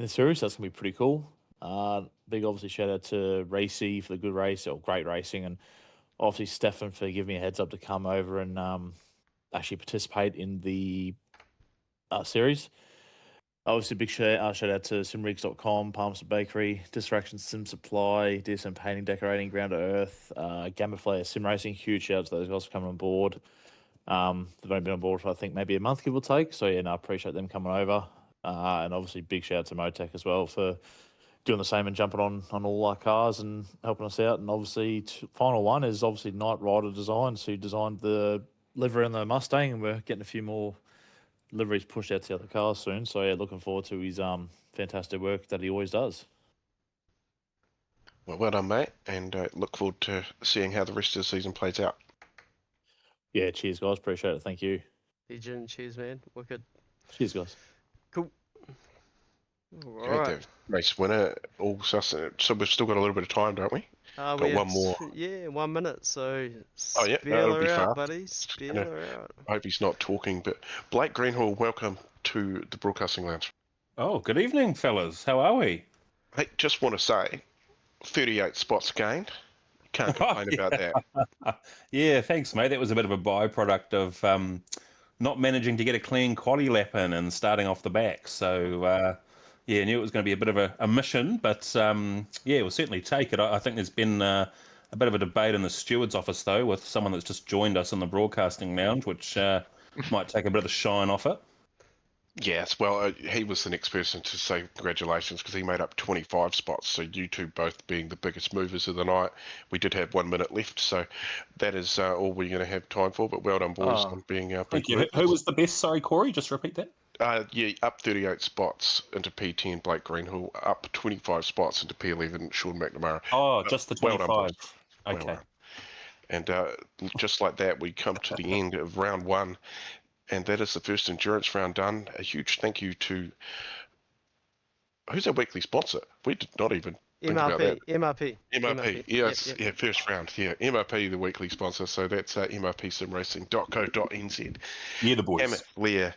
S7: series. So that's going to be pretty cool. Big obviously shout out to Racy for the good race or great racing, and obviously Stefan for giving me a heads up to come over and actually participate in the series. Obviously, big shout out to simrigs.com, Palmerston Bakery, Distraction Sim Supply, DSM Painting, Decorating, Ground to Earth, Gamma Flare Sim Racing. Huge shout out to those guys for coming on board. They've only been on board for, I think, maybe a month, give or take. So, yeah, no, I appreciate them coming over. And obviously, big shout out to Motec as well for doing the same and jumping on all our cars and helping us out. And obviously, final one is obviously Knight Rider Designs, who designed the livery on the Mustang, and we're getting a few more liveries pushed out to the other cars soon. So yeah, looking forward to his fantastic work that he always does.
S2: Well done, mate, and look forward to seeing how the rest of the season plays out.
S7: Yeah, cheers, guys. Appreciate it. Thank you.
S3: Pigeon, cheers, man. Wicked.
S7: Cheers, guys.
S3: Cool.
S2: Okay,
S3: Alright.
S2: the race winner, all sus. So we've still got a little bit of time, don't we?
S3: We
S2: Got
S3: have
S2: one more.
S3: Yeah, 1 minute. So
S2: Oh, yeah,
S3: spiel
S2: it'll
S3: her
S2: be
S3: out,
S2: fast.
S3: buddy. Spiel
S2: gonna-
S3: her out.
S2: I hope he's not talking, but Blake Greenhall, welcome to the Broadcasting Lounge.
S8: Oh, good evening, fellas. How are we?
S2: Hey, just want to say, 38 spots gained. Can't complain about that.
S8: Yeah, thanks, mate. That was a bit of a byproduct of not managing to get a clean quali lap in and starting off the back. So, yeah, knew it was going to be a bit of a mission, but yeah, we'll certainly take it. I think there's been a bit of a debate in the steward's office, though, with someone that's just joined us in the broadcasting lounge, which might take a bit of the shine off it.
S2: Yes, well, he was the next person to say congratulations because he made up 25 spots. So you two both being the biggest movers of the night. We did have 1 minute left, so that is all we're going to have time for. But well done, boys, on being big
S8: Thank you.
S2: movers.
S8: Who was the best? Sorry, Corey, just repeat that.
S2: Yeah, up 38 spots into P10, Blake Greenhall. Up 25 spots into P11, Sean McNamara.
S8: Oh, just the
S2: Well
S8: 25.
S2: done, boys. Well
S8: Okay.
S2: done. And just like that, we come to the end of round one. And that is the first endurance round done. A huge thank you to... Who's our weekly sponsor? We did not even think about that.
S3: MRP.
S2: MRP, yes,
S3: Yep.
S2: yeah, first round, yeah. MRP, the weekly sponsor, so that's mrpsimracing.co.nz.
S8: Yeah, the boys.
S2: Emmett, Leah,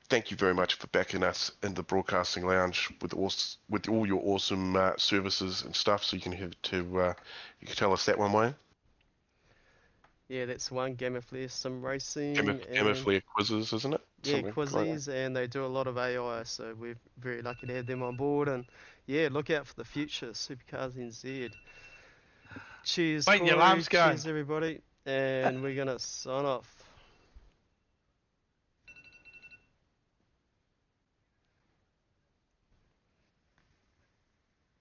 S2: thank you very much for backing us in the broadcasting lounge with all your awesome services and stuff. So you can you can tell us that one, Wayne.
S3: Yeah, that's one. Gamma Flare Sim Racing.
S2: Gamma Flare quizzes, isn't it?
S3: Yeah,
S2: Something like that.
S3: quizzes, and they do a lot of AI, so we're very lucky to have them on board. And yeah, look out for the future, SuperCars NZ. Cheers,
S9: Wait, the
S3: Corey,
S9: alarm's going.
S3: cheers everybody, and we're gonna sign off.